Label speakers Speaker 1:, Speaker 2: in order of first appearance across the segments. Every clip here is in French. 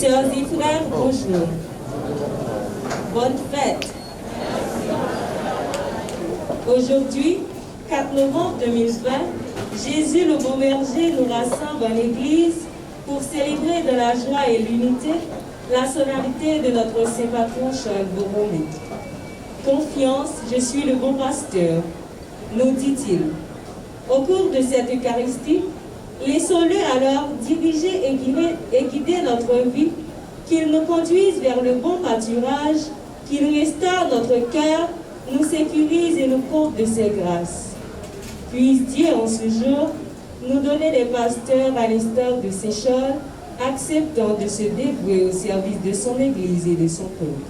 Speaker 1: Sœurs et frères, bonjour. Bonne fête. Aujourd'hui, 4 novembre 2020, Jésus le Beau Berger nous rassemble en Église pour célébrer de la joie et l'unité la sonorité de notre Saint Patron Charles Borromée. Confiance, je suis le bon pasteur, nous dit-il. Au cours de cette Eucharistie, laissons-le alors diriger et guider notre vie, qu'il nous conduise vers le bon pâturage, qu'il restaure notre cœur, nous sécurise et nous comble de ses grâces. Puisse Dieu en ce jour nous donner des pasteurs à l'instar de ses chœurs, acceptant de se dévouer au service de son Église et de son peuple.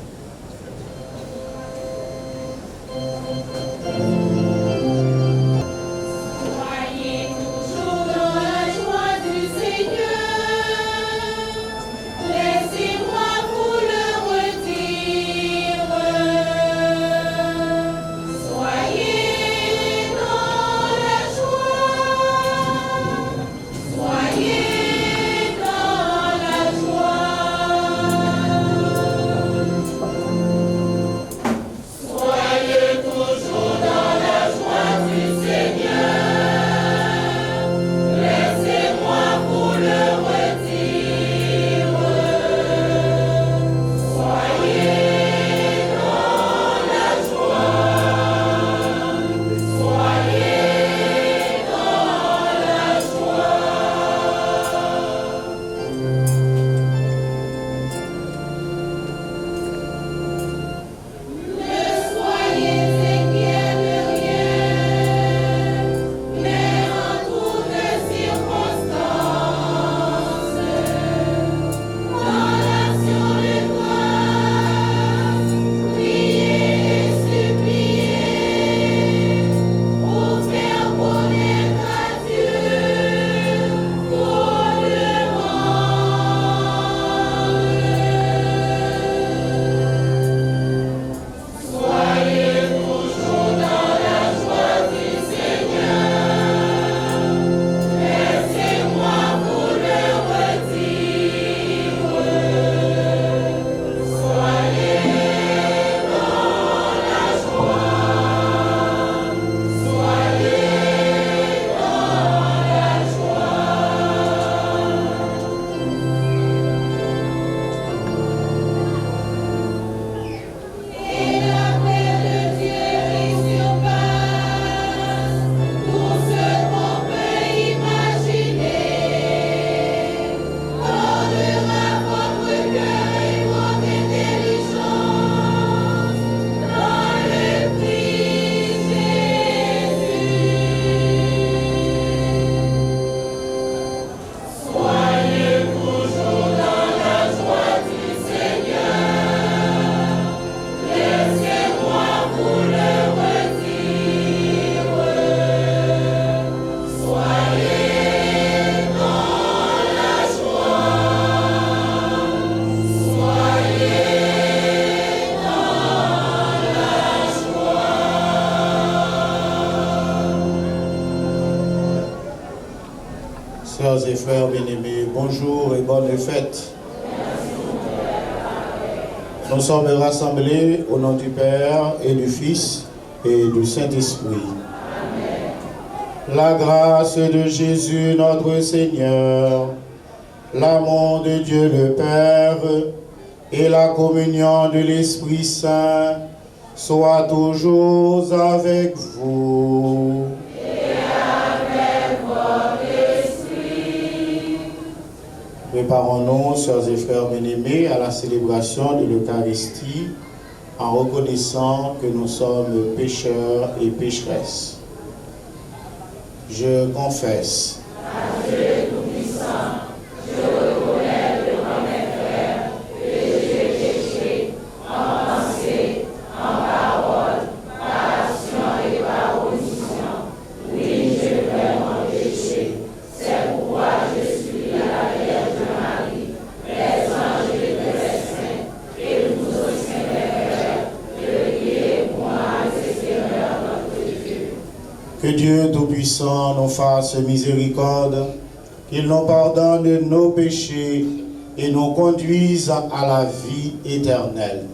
Speaker 2: Sœurs et frères bien-aimés, bonjour et bonne fête. Nous sommes rassemblés au nom du Père et du Fils et du Saint-Esprit. La grâce de Jésus notre Seigneur, l'amour de Dieu le Père et la communion de l'Esprit Saint soient toujours avec vous. Préparons-nous, sœurs et frères bien-aimés, à la célébration de l'Eucharistie en reconnaissant que nous sommes pécheurs et pécheresses. Je confesse
Speaker 3: à Dieu Tout-Puissant, je reconnais devant mes frères que j'ai péché en pensée, en parole, par action et par omission. Oui, j'ai vraiment péché. C'est pourquoi je suis à la Vierge Marie, les anges et les saints, et nous aussi les frères, de prier pour moi, le Seigneur notre Dieu.
Speaker 2: que Dieu Tout-Puissant nous fasse miséricorde, qu'il nous pardonne nos péchés et nous conduise à la vie éternelle.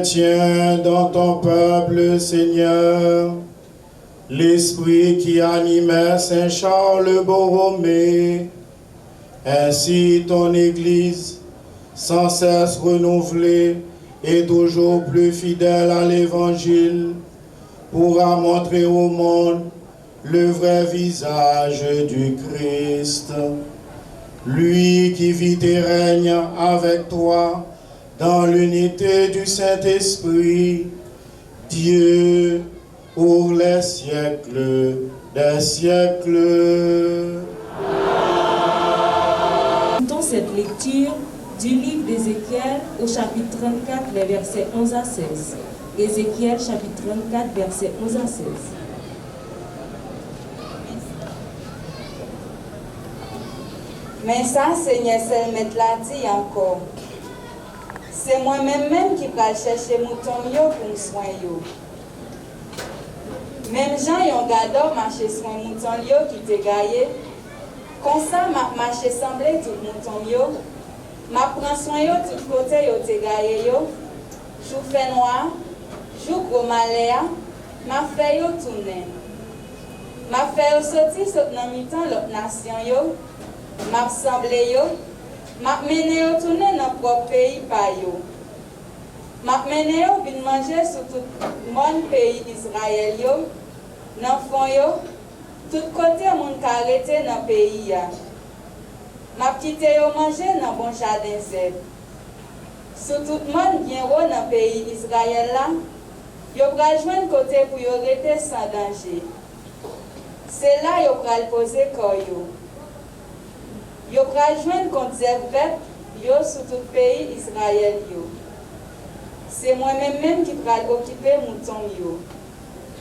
Speaker 2: Maintiens dans ton peuple, Seigneur, l'esprit qui animait Saint Charles Borromée. Ainsi ton Église, sans cesse renouvelée et toujours plus fidèle à l'Évangile, pourra montrer au monde le vrai visage du Christ. Lui qui vit et règne avec toi dans l'unité du Saint-Esprit, Dieu pour les siècles des siècles.
Speaker 1: Dans cette lecture du livre d'Ézéchiel au chapitre 34, les versets 11 à 16. Ézéchiel chapitre 34, versets 11 à 16.
Speaker 4: Mais ça, Seigneur, c'est mettre la dit encore. C'est moi-même qui va chercher mouton yo pour me soigner. Même gens yon gado marché soin mouton yo qui te gaillé. Comme ça, m'a marché semblé tout mouton yo. M'a prend soin yo tout côté yo te gaillé yo. Jou fait noir, jou gros malaya, m'a fait yo tourner. M'a fait yo sorti dans mi-temps l'autre nation yo. M'a semblé yo. M'a mené yo tourner dans propre pays pa yo. M'a mené yo vin manger sur tout mon pays Israël yo. Dans fond yo, tout côté moun ka arrêté dans pays ya. M'a quitté yo manger dans bon jardin zeb. Sur tout monde bien haut dans pays Israël là, yo pral joindre côté pour yo rester sans danger. C'est là yo pral poser corps yo. Yo pral joindre contre zèbre yo sur tout pays Israël yo. C'est moi-même qui pral occuper mouton yo.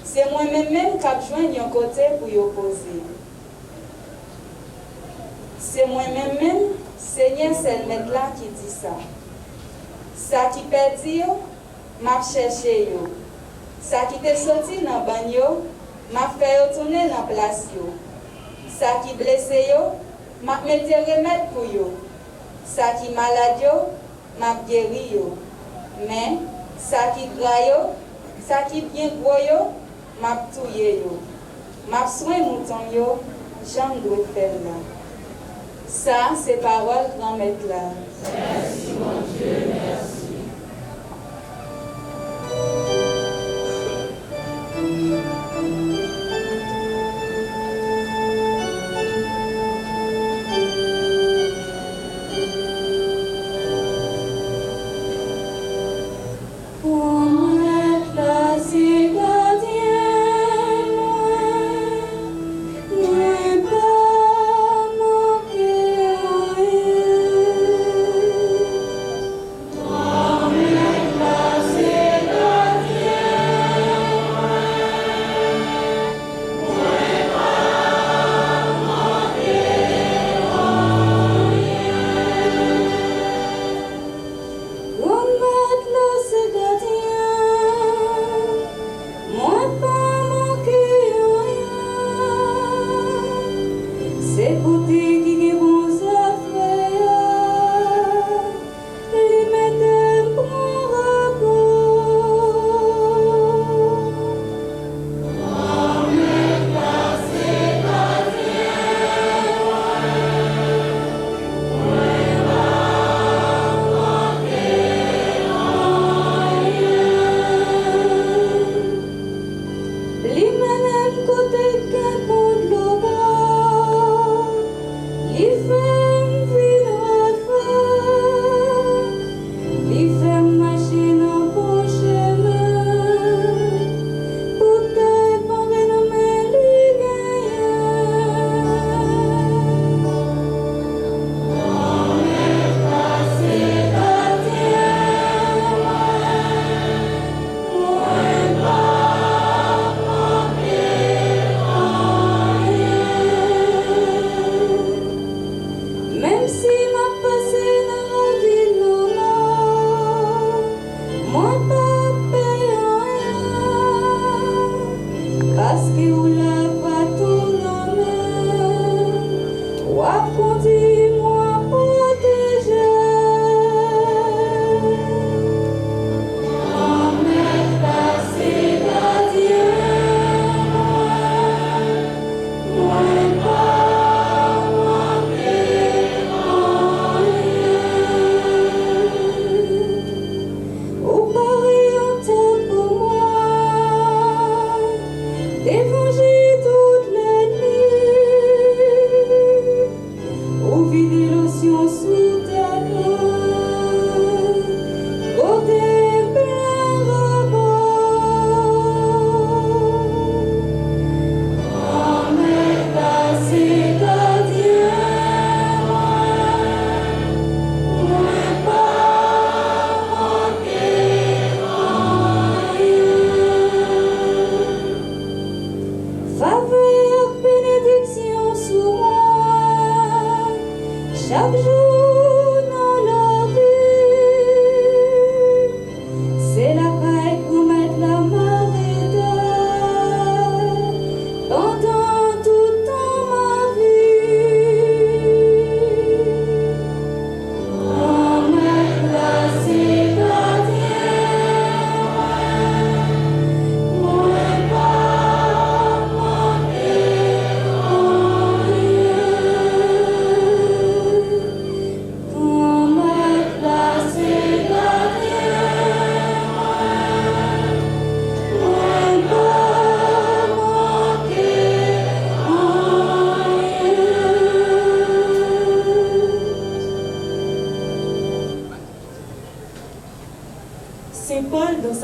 Speaker 4: C'est moi-même qui a joindre yon côté pour yo poser. C'est moi-même, Seigneur, c'est le maître là qui dit ça. Ça qui perdu yo, m'a cherché yo. Ça qui t'est sorti dans ban yo, m'a fait yo tourner dans place yo. Ça qui blessé yo, m'a mette remède pour yo. Ça qui malade yo, m'a guéri yo. Mais ça qui gras yo, ça qui bien gros yo, m'a touye yo. M'a soin mouton yo, j'en dois faire là. Ça, c'est parole grand maître là.
Speaker 3: Merci mon Dieu, merci.
Speaker 5: Moi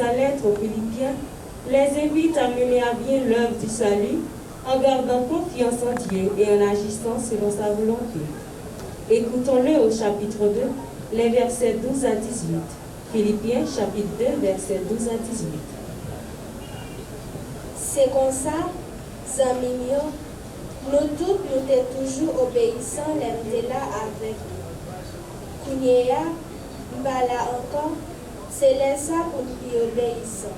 Speaker 1: sa lettre aux Philippiens, les invite à mener à bien l'œuvre du salut en gardant confiance en Dieu et en agissant selon sa volonté. Écoutons-le au chapitre 2, les versets 12 à 18. Philippiens chapitre 2, versets 12 à 18.
Speaker 3: C'est comme ça, amis, nous tous nous sommes toujours obéissants, les là avec nous. Kounyea, là encore, c'est ça pour nous obéissants.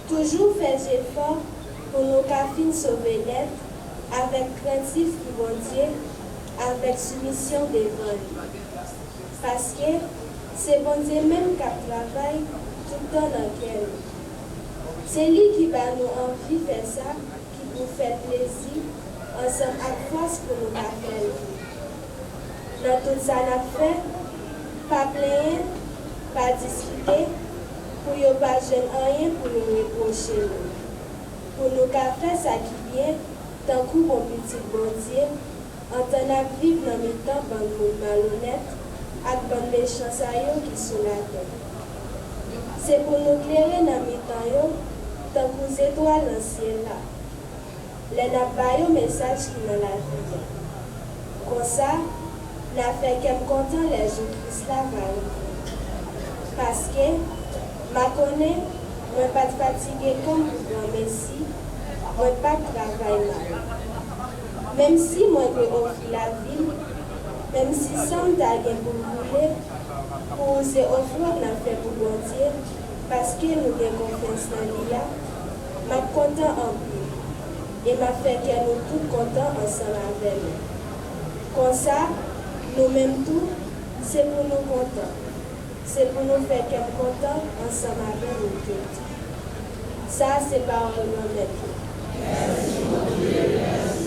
Speaker 3: Toujours faire effort pour nos cafines sauver l'être, avec craintif pour bon Dieu, avec soumission devant lui. Parce que c'est bon Dieu même qui travaille tout le temps dans lequel. C'est lui qui va nous envie de faire ça, qui nous fait plaisir, ensemble avec force pour nous faire. Dans tout ça, nous fait, pas plaindre, pas discuter, pour ne pas gêner rien pour nous reprocher. Pour nous faire ça qui vient, tant que mon petit bon Dieu, en tant que vivre dans mes temps, dans le monde malhonnête, avec bonne méchants qui sont la terre. C'est pour nous éclairer dans mes temps, tant que les étoiles dans le ciel là. Les n'a pas un message qui dans la vie. Comme ça, n'a fait qu'elle content les jours qui se lavent. Parce que, ma connaît, je ne suis pas fatigué comme le Messie, je ne pas travailler mal. Même si moi je offrir la ville, même si sans d'aller pour brûler, pour se offrir n'a fait pour bon Dieu, parce que nous avons confiance dans lui, je suis content en plus. Et m'a fait que nous tous contents ensemble avec nous. Comme ça, nous-mêmes tous, c'est pour nous contents. C'est pour nous faire qu'elle content ensemble avec nous tous. Ça, c'est par le nom de Dieu. Merci, mon Dieu, merci.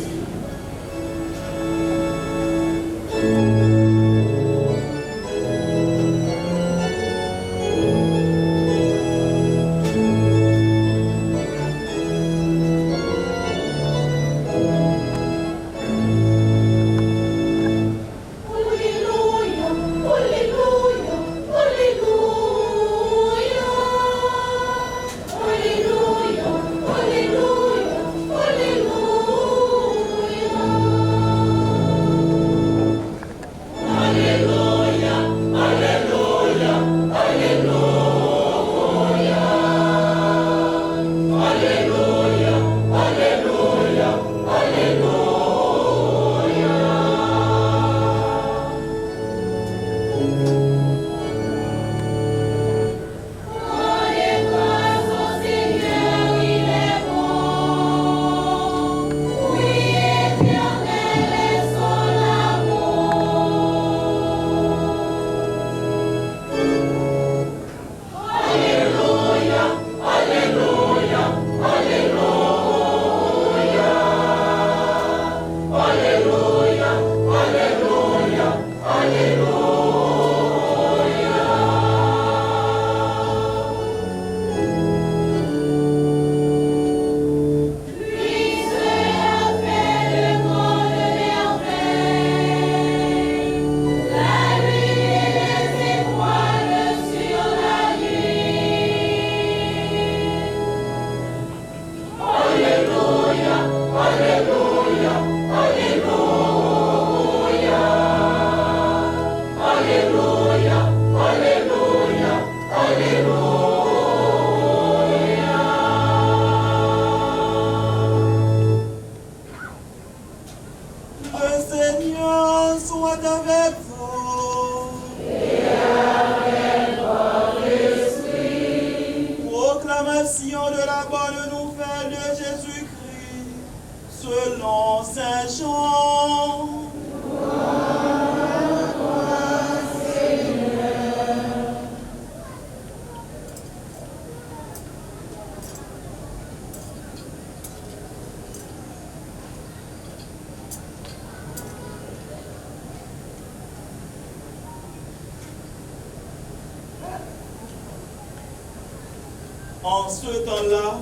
Speaker 5: En ce temps-là,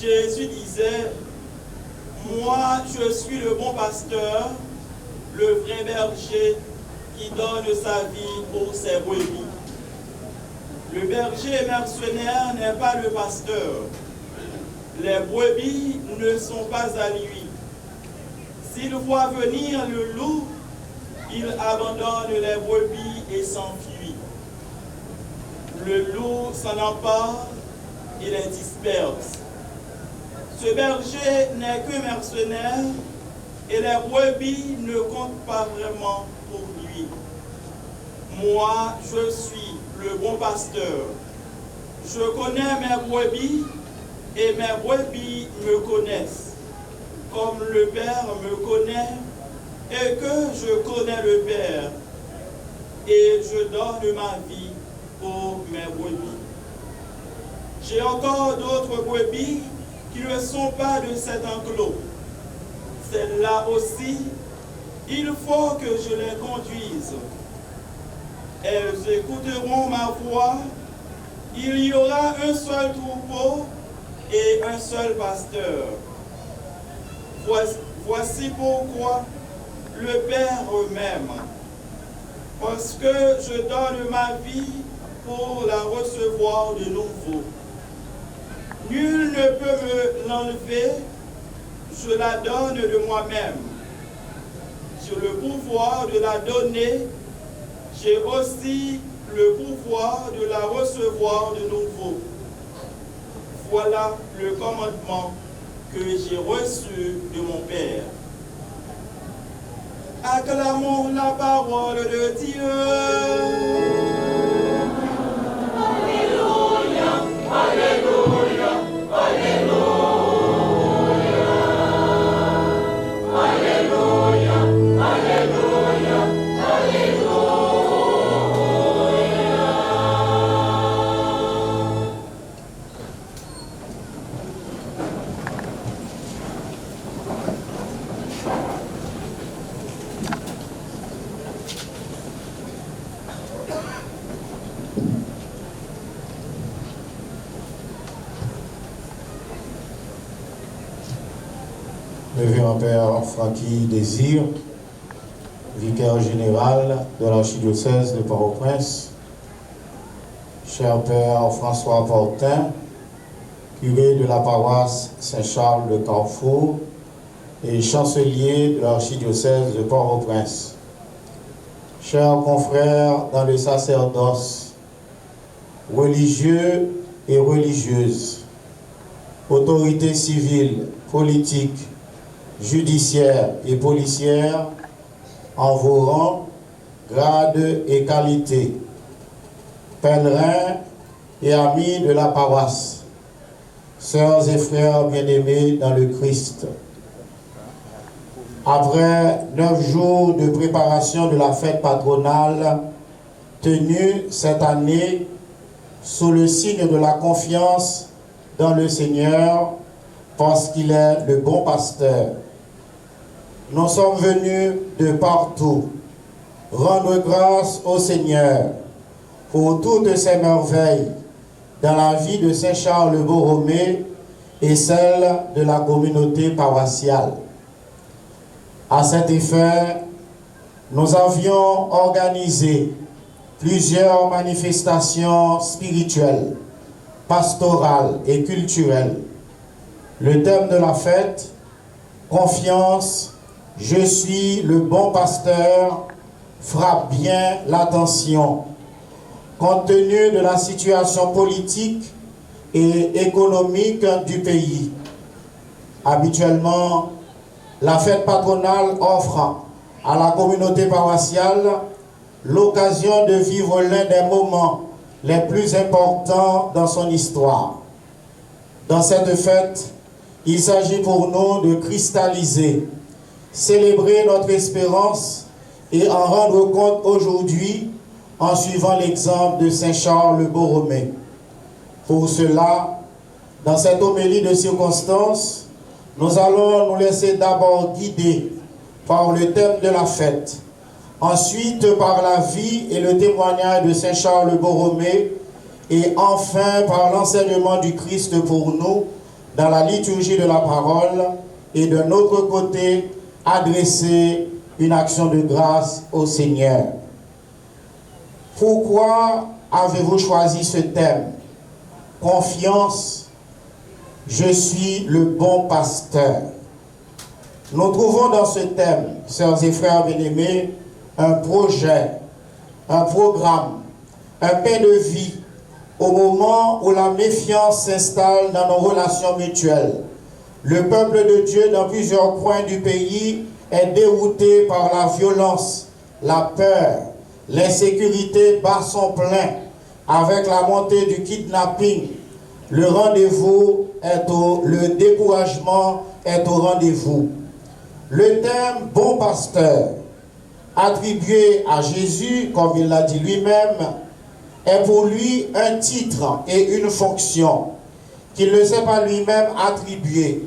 Speaker 5: Jésus disait, « Moi, je suis le bon pasteur, le vrai berger qui donne sa vie pour ses brebis. » Le berger mercenaire n'est pas le pasteur. Les brebis ne sont pas à lui. S'il voit venir le loup, il abandonne les brebis et s'enfuit. Le loup s'en empare et les disperse. Ce berger n'est que mercenaire et les brebis ne comptent pas vraiment pour lui. Moi, je suis le bon pasteur. Je connais mes brebis et mes brebis me connaissent, comme le Père me connaît et que je connais le Père, et je donne ma vie pour mes brebis. J'ai encore d'autres brebis qui ne sont pas de cet enclos. Celles-là aussi, il faut que je les conduise. Elles écouteront ma voix. Il y aura un seul troupeau et un seul pasteur. Voici pourquoi le Père m'aime, parce que je donne ma vie pour la recevoir de nouveau. Nul ne peut me l'enlever, je la donne de moi-même. J'ai le pouvoir de la donner, j'ai aussi le pouvoir de la recevoir de nouveau. Voilà le commandement que j'ai reçu de mon Père. Acclamons la parole de Dieu.
Speaker 3: Alléluia, Alléluia, Alléluia, Alléluia, Alléluia, Alléluia.
Speaker 2: Révérend Père Francky Désir, vicaire général de l'archidiocèse de Port-au-Prince, cher Père François Portin, curé de la paroisse Saint-Charles de Carrefour et chancelier de l'archidiocèse de Port-au-Prince, chers confrères dans le sacerdoce, religieux et religieuses, autorités civiles, politiques, judiciaires et policières, en vos rangs, grades et qualités, pèlerins et amis de la paroisse, sœurs et frères bien-aimés dans le Christ. Après 9 jours de préparation de la fête patronale tenue cette année sous le signe de la confiance dans le Seigneur, parce qu'il est le bon pasteur, nous sommes venus de partout rendre grâce au Seigneur pour toutes ces merveilles dans la vie de Saint-Charles Borromée et celle de la communauté paroissiale. À cet effet, nous avions organisé plusieurs manifestations spirituelles, pastorales et culturelles. Le thème de la fête, confiance, je suis le bon pasteur, frappe bien l'attention. Compte tenu de la situation politique et économique du pays. Habituellement, la fête patronale offre à la communauté paroissiale l'occasion de vivre l'un des moments les plus importants dans son histoire. Dans cette fête, il s'agit pour nous de cristalliser, célébrer notre espérance et en rendre compte aujourd'hui en suivant l'exemple de Saint-Charles Borromée. Pour cela, dans cette homélie de circonstance, nous allons nous laisser d'abord guider par le thème de la fête, ensuite par la vie et le témoignage de Saint-Charles Borromée, et enfin par l'enseignement du Christ pour nous dans la liturgie de la parole, et de notre côté, adresser une action de grâce au Seigneur. Pourquoi avez-vous choisi ce thème? Confiance, je suis le bon pasteur. Nous trouvons dans ce thème, sœurs et frères bien-aimés, un projet, un programme, un pain de vie au moment où la méfiance s'installe dans nos relations mutuelles. Le peuple de Dieu dans plusieurs coins du pays est dérouté par la violence, la peur, l'insécurité bat son plein avec la montée du kidnapping. Le découragement est au rendez-vous. Le thème « Bon pasteur » attribué à Jésus, comme il l'a dit lui-même, est pour lui un titre et une fonction qu'il ne s'est pas lui-même attribué,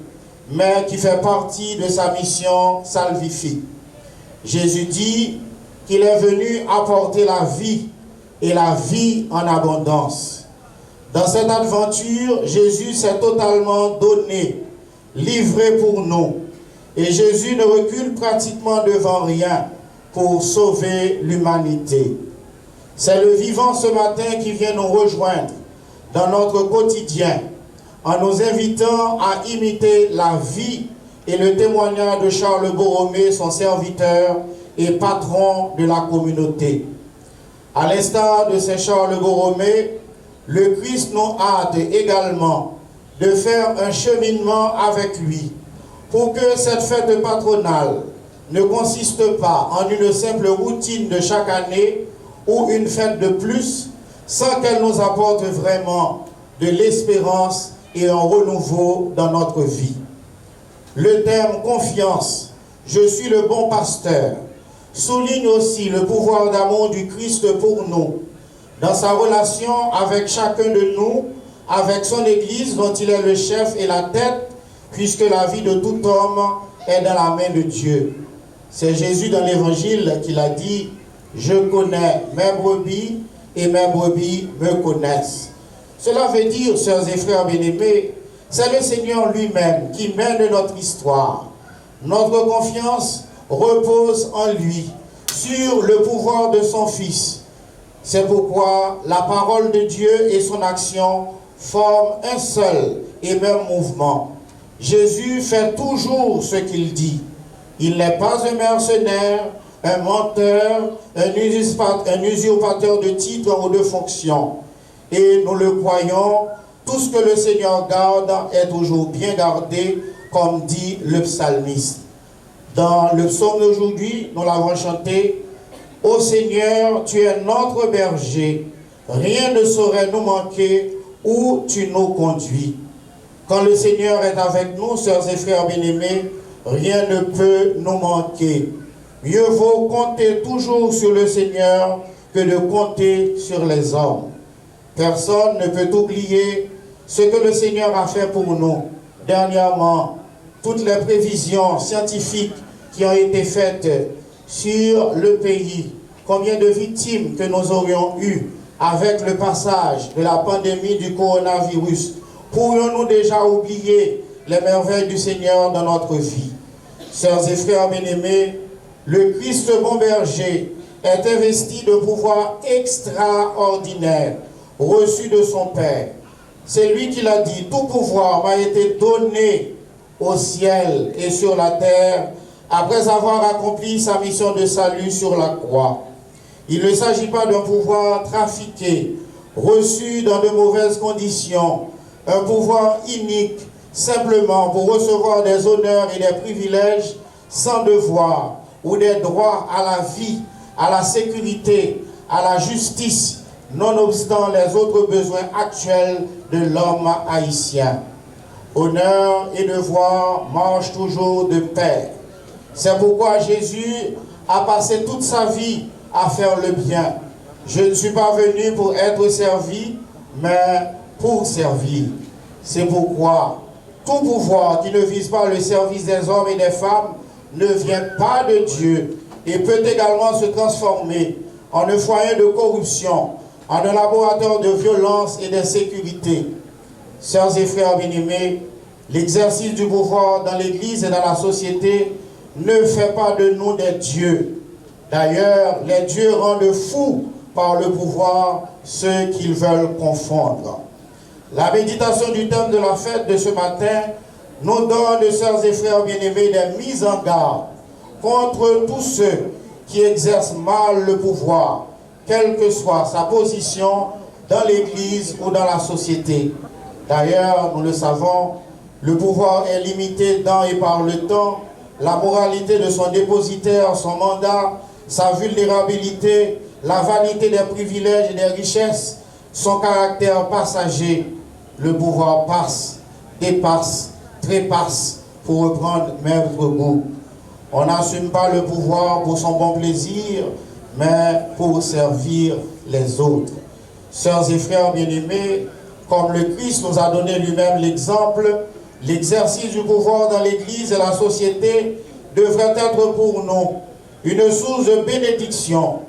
Speaker 2: mais qui fait partie de sa mission salvifique. Jésus dit qu'il est venu apporter la vie et la vie en abondance. Dans cette aventure, Jésus s'est totalement donné, livré pour nous. Et Jésus ne recule pratiquement devant rien pour sauver l'humanité. C'est le vivant ce matin qui vient nous rejoindre dans notre quotidien en nous invitant à imiter la vie et le témoignage de Charles Borromée, son serviteur et patron de la communauté. À l'instar de Saint Charles Borromée, le Christ nous hâte également de faire un cheminement avec lui pour que cette fête patronale ne consiste pas en une simple routine de chaque année ou une fête de plus, sans qu'elle nous apporte vraiment de l'espérance et un renouveau dans notre vie. Le thème « Confiance, je suis le bon pasteur » souligne aussi le pouvoir d'amour du Christ pour nous, dans sa relation avec chacun de nous, avec son Église dont il est le chef et la tête, puisque la vie de tout homme est dans la main de Dieu. C'est Jésus dans l'Évangile qui l'a dit « Je connais mes brebis et mes brebis me connaissent ». Cela veut dire, sœurs et frères bien-aimés, c'est le Seigneur lui-même qui mène notre histoire. Notre confiance repose en lui, sur le pouvoir de son Fils. C'est pourquoi la parole de Dieu et son action forment un seul et même mouvement. Jésus fait toujours ce qu'il dit. Il n'est pas un mercenaire, un menteur, un usurpateur de titres ou de fonctions. Et nous le croyons, tout ce que le Seigneur garde est toujours bien gardé, comme dit le psalmiste. Dans le psaume d'aujourd'hui, nous l'avons chanté, « Ô Seigneur, tu es notre berger, rien ne saurait nous manquer où tu nous conduis. » Quand le Seigneur est avec nous, sœurs et frères bien-aimés, rien ne peut nous manquer. Mieux vaut compter toujours sur le Seigneur que de compter sur les hommes. Personne ne peut oublier ce que le Seigneur a fait pour nous. Dernièrement, toutes les prévisions scientifiques qui ont été faites sur le pays, combien de victimes que nous aurions eues avec le passage de la pandémie du coronavirus. Pourrions-nous déjà oublier les merveilles du Seigneur dans notre vie? Sœurs et frères bien-aimés, le Christ bon berger est investi de pouvoirs extraordinaires reçus de son Père. C'est lui qui l'a dit, tout pouvoir m'a été donné au ciel et sur la terre après avoir accompli sa mission de salut sur la croix. Il ne s'agit pas d'un pouvoir trafiqué, reçu dans de mauvaises conditions, un pouvoir inique, simplement pour recevoir des honneurs et des privilèges sans devoir, ou des droits à la vie, à la sécurité, à la justice, nonobstant les autres besoins actuels de l'homme haïtien. Honneur et devoir marchent toujours de pair. C'est pourquoi Jésus a passé toute sa vie à faire le bien. Je ne suis pas venu pour être servi, mais pour servir. C'est pourquoi tout pouvoir qui ne vise pas le service des hommes et des femmes ne vient pas de Dieu et peut également se transformer en un foyer de corruption, en un laboratoire de violence et d'insécurité. Sœurs et frères bien-aimés, l'exercice du pouvoir dans l'Église et dans la société ne fait pas de nous des dieux. D'ailleurs, les dieux rendent fous par le pouvoir ceux qu'ils veulent confondre. La méditation du thème de la fête de ce matin nous donne, sœurs et frères bien-aimés, des mises en garde contre tous ceux qui exercent mal le pouvoir, quelle que soit sa position dans l'Église ou dans la société. D'ailleurs, nous le savons, le pouvoir est limité dans et par le temps, la moralité de son dépositaire, son mandat, sa vulnérabilité, la vanité des privilèges et des richesses, son caractère passager. Le pouvoir passe, dépasse, trépasse, pour reprendre Maître Goux. On n'assume pas le pouvoir pour son bon plaisir, mais pour servir les autres. Sœurs et frères bien-aimés, comme le Christ nous a donné lui-même l'exemple, l'exercice du pouvoir dans l'Église et la société devrait être pour nous une source de bénédiction,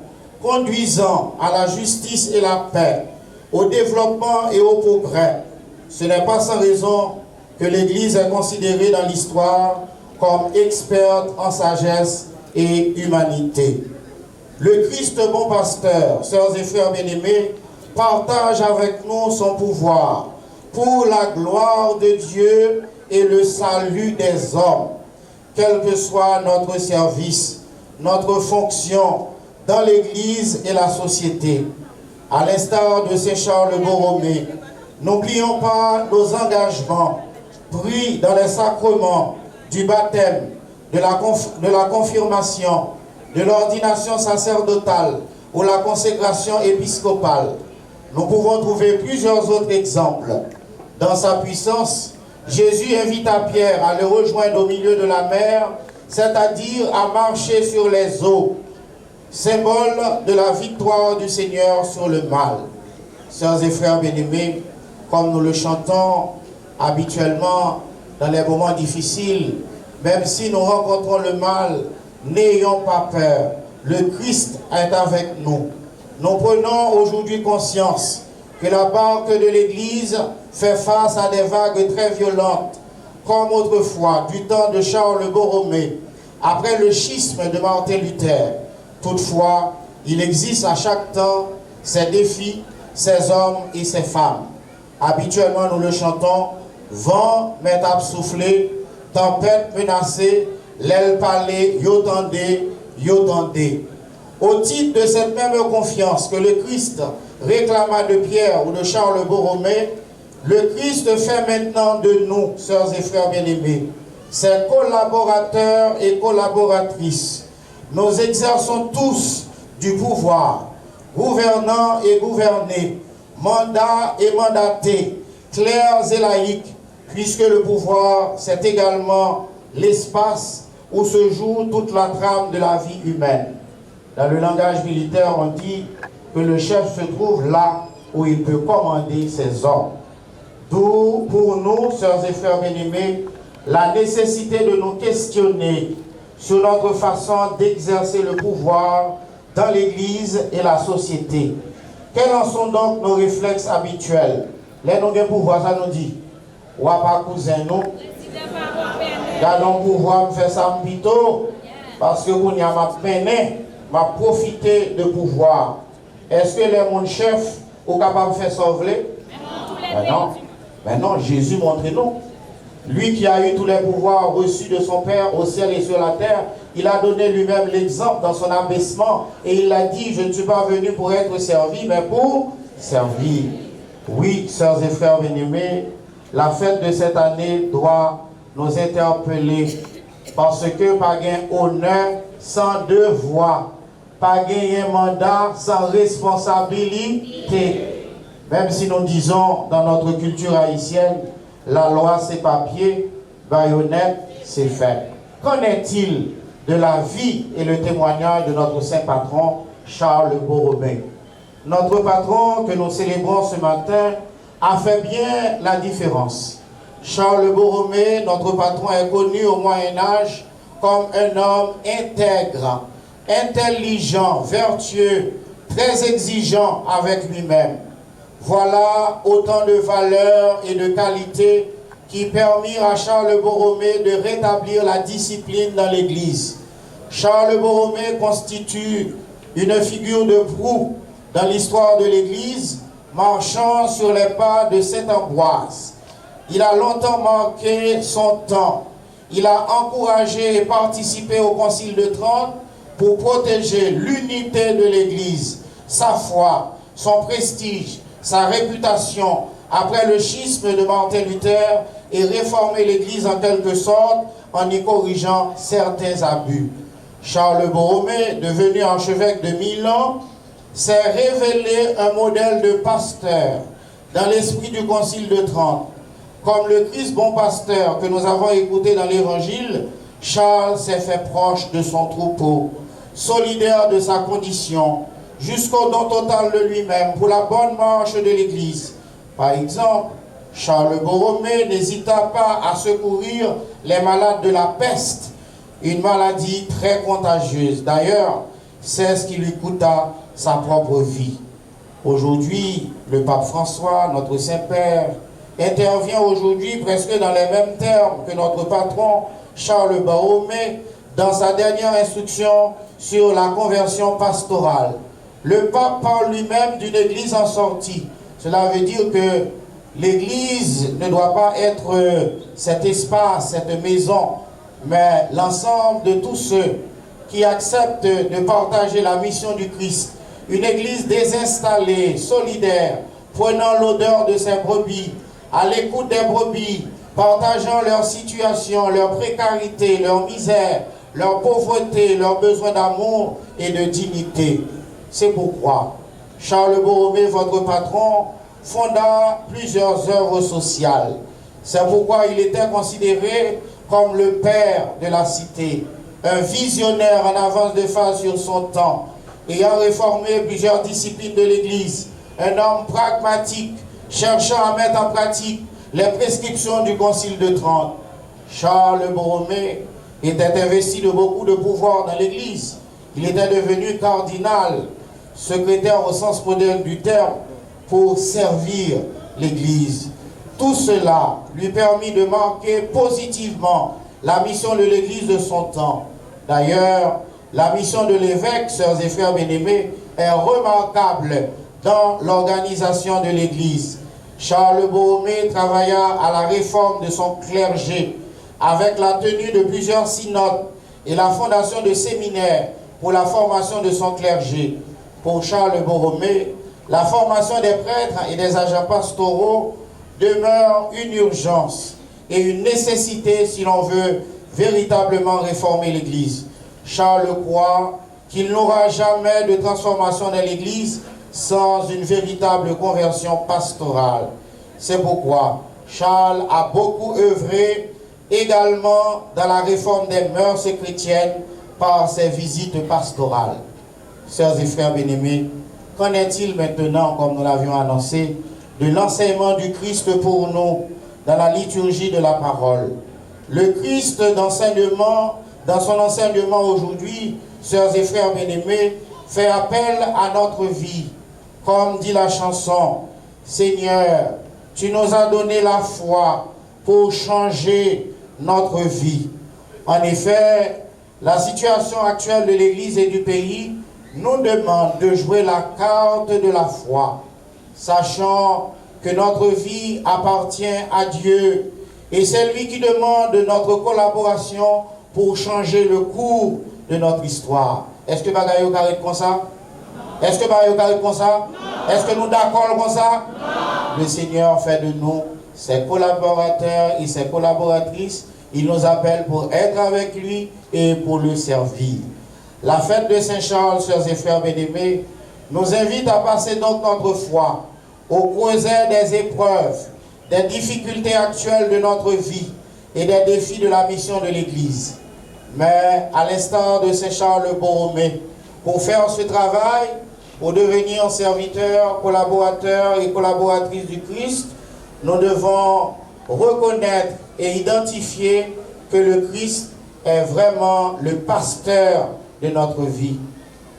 Speaker 2: conduisant à la justice et la paix, au développement et au progrès. Ce n'est pas sans raison que l'Église est considérée dans l'histoire comme experte en sagesse et humanité. Le Christ bon pasteur, sœurs et frères bien-aimés, partage avec nous son pouvoir pour la gloire de Dieu et le salut des hommes, quel que soit notre service, notre fonction dans l'Église et la société. À l'instar de Saint Charles Borromée, n'oublions pas nos engagements pris dans les sacrements du baptême, de la confirmation, de l'ordination sacerdotale ou la consécration épiscopale. Nous pouvons trouver plusieurs autres exemples. Dans sa puissance, Jésus invita Pierre à le rejoindre au milieu de la mer, c'est-à-dire à marcher sur les eaux, symbole de la victoire du Seigneur sur le mal. Sœurs et frères bien-aimés, comme nous le chantons habituellement dans les moments difficiles, même si nous rencontrons le mal, n'ayons pas peur, le Christ est avec nous. Nous prenons aujourd'hui conscience que la barque de l'Église fait face à des vagues très violentes, comme autrefois, du temps de Charles Borromée, après le schisme de Martin Luther. Toutefois, il existe à chaque temps ces défis, ces hommes et ces femmes. Habituellement, nous le chantons, vent m'est absoufflé, tempête menacée, l'aile parlée, yo tendez, yo tendez. Au titre de cette même confiance que le Christ réclama de Pierre ou de Charles Borromée, le Christ fait maintenant de nous, sœurs et frères bien-aimés, ses collaborateurs et collaboratrices. Nous exerçons tous du pouvoir, gouvernants et gouvernés, mandats et mandatés, clercs et laïcs, puisque le pouvoir, c'est également l'espace où se joue toute la trame de la vie humaine. Dans le langage militaire, on dit que le chef se trouve là où il peut commander ses hommes. D'où, pour nous, sœurs et frères bien-aimés, la nécessité de nous questionner sur notre façon d'exercer le pouvoir dans l'Église et la société. Quels en sont donc nos réflexes habituels? Les noms de pouvoir, ça nous dit, ou à pas cousin nous, gardons pouvoir me faire ça plutôt, parce que vous n'y a ma peine, m'a profité de pouvoir. Est-ce que les mon chef sont capables de faire sauver? Ben non, Jésus montre-nous. Lui qui a eu tous les pouvoirs reçus de son Père au ciel et sur la terre, il a donné lui-même l'exemple dans son abaissement et il a dit, je ne suis pas venu pour être servi, mais pour servir. Oui, sœurs et frères bien-aimés, la fête de cette année doit nous interpeller parce que pas gain honneur sans devoir, pas gain mandat sans responsabilité. Même si nous disons dans notre culture haïtienne, la loi c'est papier, baïonnette c'est fait. Qu'en est-il de la vie et le témoignage de notre saint patron Charles Borromée? Notre patron que nous célébrons ce matin a fait bien la différence. Charles Borromée, notre patron, est connu au Moyen-Âge comme un homme intègre, intelligent, vertueux, très exigeant avec lui-même. Voilà autant de valeurs et de qualités qui permirent à Charles Borromée de rétablir la discipline dans l'Église. Charles Borromée constitue une figure de proue dans l'histoire de l'Église, marchant sur les pas de saint Ambroise. Il a longtemps marqué son temps. Il a encouragé et participé au Concile de Trente pour protéger l'unité de l'Église, sa foi, son prestige, sa réputation après le schisme de Martin Luther et réformer l'Église en quelque sorte en y corrigeant certains abus. Charles Borromée, devenu archevêque de Milan, s'est révélé un modèle de pasteur dans l'esprit du Concile de Trente. Comme le Christ bon pasteur que nous avons écouté dans l'Évangile, Charles s'est fait proche de son troupeau, solidaire de sa condition, jusqu'au don total de lui-même pour la bonne marche de l'Église. Par exemple, Charles Borromée n'hésita pas à secourir les malades de la peste, une maladie très contagieuse. D'ailleurs, c'est ce qui lui coûta sa propre vie. Aujourd'hui, le pape François, notre Saint-Père, intervient aujourd'hui presque dans les mêmes termes que notre patron Charles Borromée dans sa dernière instruction sur la conversion pastorale. Le pape parle lui-même d'une église en sortie. Cela veut dire que l'église ne doit pas être cet espace, cette maison, mais l'ensemble de tous ceux qui acceptent de partager la mission du Christ. Une église désinstallée, solidaire, prenant l'odeur de ses brebis, à l'écoute des brebis, partageant leur situation, leur précarité, leur misère, leur pauvreté, leurs besoins d'amour et de dignité. C'est pourquoi Charles Borromée, votre patron, fonda plusieurs œuvres sociales. C'est pourquoi il était considéré comme le père de la cité, un visionnaire en avance de phase sur son temps, ayant réformé plusieurs disciplines de l'Église, un homme pragmatique, cherchant à mettre en pratique les prescriptions du Concile de Trente. Charles Borromée était investi de beaucoup de pouvoir dans l'Église. Il était devenu cardinal, secrétaire au sens moderne du terme, pour servir l'Église. Tout cela lui permit de marquer positivement la mission de l'Église de son temps. D'ailleurs, la mission de l'évêque, sœurs et frères bien-aimés, est remarquable dans l'organisation de l'Église. Charles Borromée travailla à la réforme de son clergé avec la tenue de plusieurs synodes et la fondation de séminaires pour la formation de son clergé. Pour Charles Borromée, la formation des prêtres et des agents pastoraux demeure une urgence et une nécessité si l'on veut véritablement réformer l'Église. Charles croit qu'il n'aura jamais de transformation dans l'Église sans une véritable conversion pastorale. C'est pourquoi Charles a beaucoup œuvré également dans la réforme des mœurs chrétiennes par ses visites pastorales. Sœurs et frères bien-aimés, qu'en est-il maintenant, comme nous l'avions annoncé, de l'enseignement du Christ pour nous dans la liturgie de la parole? Le Christ dans son enseignement aujourd'hui, sœurs et frères bien-aimés, fait appel à notre vie. Comme dit la chanson, Seigneur, tu nous as donné la foi pour changer notre vie. En effet, la situation actuelle de l'Église et du pays nous demande de jouer la carte de la foi, sachant que notre vie appartient à Dieu et c'est lui qui demande notre collaboration pour changer le cours de notre histoire. Est-ce que Bagayo carré comme ça? Est-ce que Bagayo carré comme ça? Est-ce que nous d'accord comme ça? Non. Le Seigneur fait de nous ses collaborateurs et ses collaboratrices. Il nous appelle pour être avec lui et pour le servir. La fête de Saint-Charles, sœurs et frères bien-aimés, nous invite à passer donc notre foi au creuset des épreuves, des difficultés actuelles de notre vie et des défis de la mission de l'Église. Mais à l'instar de Saint-Charles Borromée, pour faire ce travail, pour devenir serviteurs, collaborateurs et collaboratrices du Christ, nous devons reconnaître et identifier que le Christ est vraiment le pasteur de notre vie.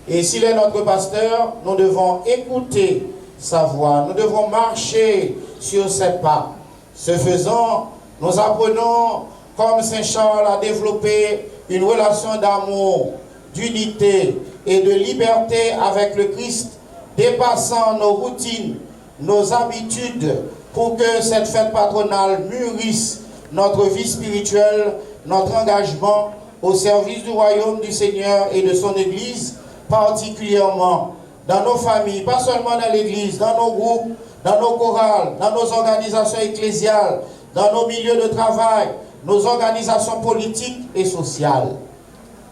Speaker 2: Et s'il est notre pasteur, nous devons écouter sa voix, nous devons marcher sur ses pas. Ce faisant, nous apprenons, comme Saint Charles, à développer une relation d'amour, d'unité et de liberté avec le Christ dépassant nos routines, nos habitudes, pour que cette fête patronale mûrisse notre vie spirituelle, notre engagement au service du royaume du Seigneur et de son Église, particulièrement dans nos familles, pas seulement dans l'Église, dans nos groupes, dans nos chorales, dans nos organisations ecclésiales, dans nos milieux de travail, nos organisations politiques et sociales.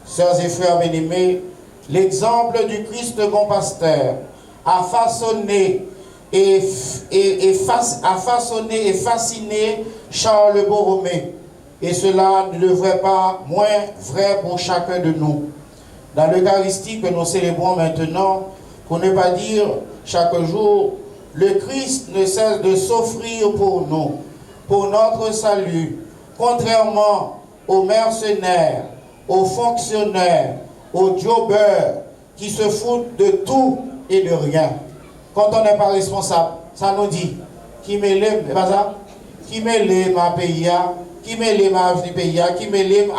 Speaker 2: Sœurs et frères bien-aimés, l'exemple du Christ bon pasteur a façonné et fasciné Charles Borromée. Et cela ne devrait pas moins vrai pour chacun de nous. Dans l'Eucharistie que nous célébrons maintenant, pour ne pas dire chaque jour, le Christ ne cesse de s'offrir pour nous, pour notre salut, contrairement aux mercenaires, aux fonctionnaires, aux jobbers qui se foutent de tout et de rien. Quand on n'est pas responsable, ça nous dit, qui mêle ma pays, qui mêle ma pays, qui mêle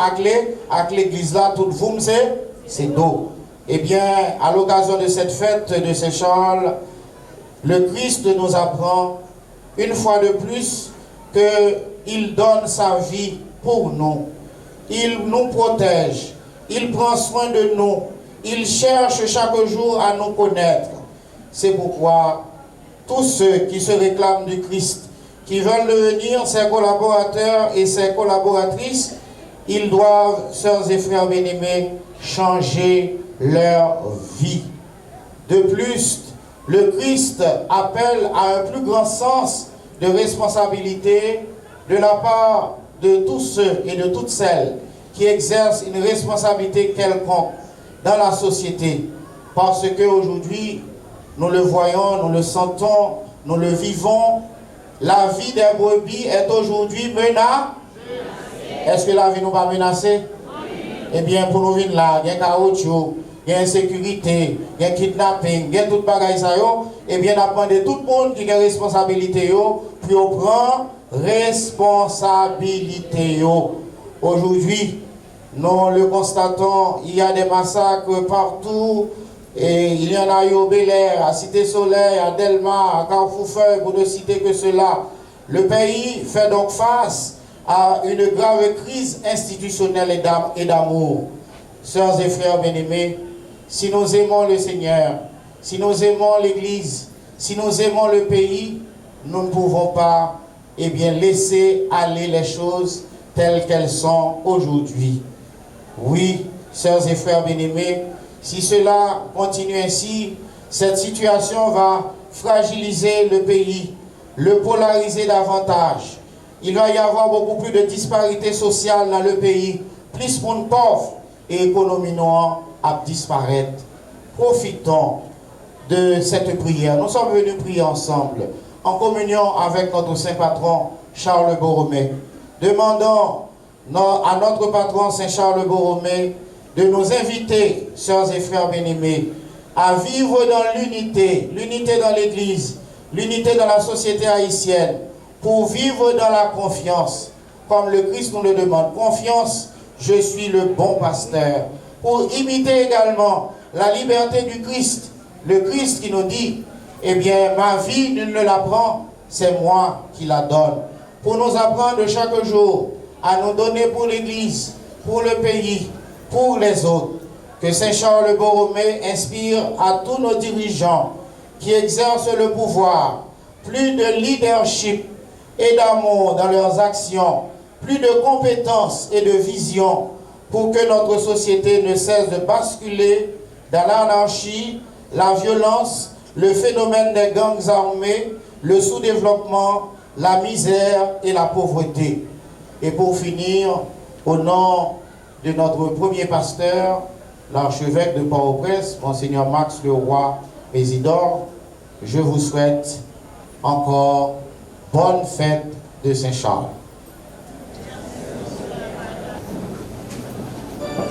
Speaker 2: avec l'église là, tout vous c'est d'eau. Eh bien, à l'occasion de cette fête de Saint-Charles, le Christ nous apprend une fois de plus qu'il donne sa vie pour nous. Il nous protège, il prend soin de nous, il cherche chaque jour à nous connaître. C'est pourquoi tous ceux qui se réclament du Christ, qui veulent devenir ses collaborateurs et ses collaboratrices, ils doivent, sœurs et frères bien-aimés, changer leur vie. De plus, le Christ appelle à un plus grand sens de responsabilité de la part de tous ceux et de toutes celles qui exercent une responsabilité quelconque dans la société. Parce qu'aujourd'hui, nous le voyons, nous le sentons, nous le vivons, la vie des brebis est aujourd'hui menacée. Est-ce que la vie nous va menacer? Eh bien, pour nous venir là, il y a caoutchouc, il y a insécurité, il y a kidnapping, il y a tout bagaille ça, eh bien, on a demandé tout le monde qui a responsabilité, pour prendre responsabilité. Aujourd'hui, nous le constatons, il y a des massacres partout, et il y en a eu au Bel Air, à Cité Soleil, à Delma, à Carrefour-Feuille, pour ne citer que cela. Le pays fait donc face à une grave crise institutionnelle et d'amour. Sœurs et frères bien-aimés, si nous aimons le Seigneur, si nous aimons l'Église, si nous aimons le pays, nous ne pouvons pas laisser aller les choses telles qu'elles sont aujourd'hui. Oui, sœurs et frères bien-aimés, si cela continue ainsi, cette situation va fragiliser le pays, le polariser davantage. Il va y avoir beaucoup plus de disparités sociales dans le pays, plus pour nous pauvres et l'économie noire à disparaître. Profitons de cette prière. Nous sommes venus prier ensemble, en communion avec notre Saint Patron, Charles Borromée. Demandons à notre patron, Saint Charles Borromée, de nous inviter, sœurs et frères bien-aimés, à vivre dans l'unité, l'unité dans l'Église, l'unité dans la société haïtienne, pour vivre dans la confiance, comme le Christ nous le demande. Confiance, je suis le bon pasteur. Pour imiter également la liberté du Christ, le Christ qui nous dit, eh bien, ma vie, nul ne la prend, c'est moi qui la donne. Pour nous apprendre chaque jour à nous donner pour l'Église, pour le pays, pour les autres. Que Saint Charles Borromée inspire à tous nos dirigeants qui exercent le pouvoir plus de leadership et d'amour dans leurs actions, plus de compétences et de vision pour que notre société ne cesse de basculer dans l'anarchie, la violence, le phénomène des gangs armés, le sous-développement, la misère et la pauvreté. Et pour finir, au nom de notre premier pasteur, l'archevêque de Port-au-Prince, Monseigneur Max Leroy, Président, je vous souhaite encore bonne fête de Saint-Charles.
Speaker 3: Oh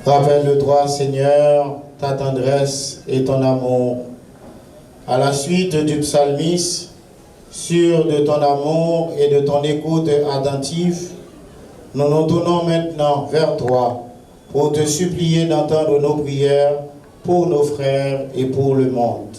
Speaker 2: Rappelle-toi, Seigneur, ta tendresse et ton amour. À la suite du psalmiste, sûr de ton amour et de ton écoute attentive, nous nous tournons maintenant vers toi pour te supplier d'entendre nos prières pour nos frères et pour le monde.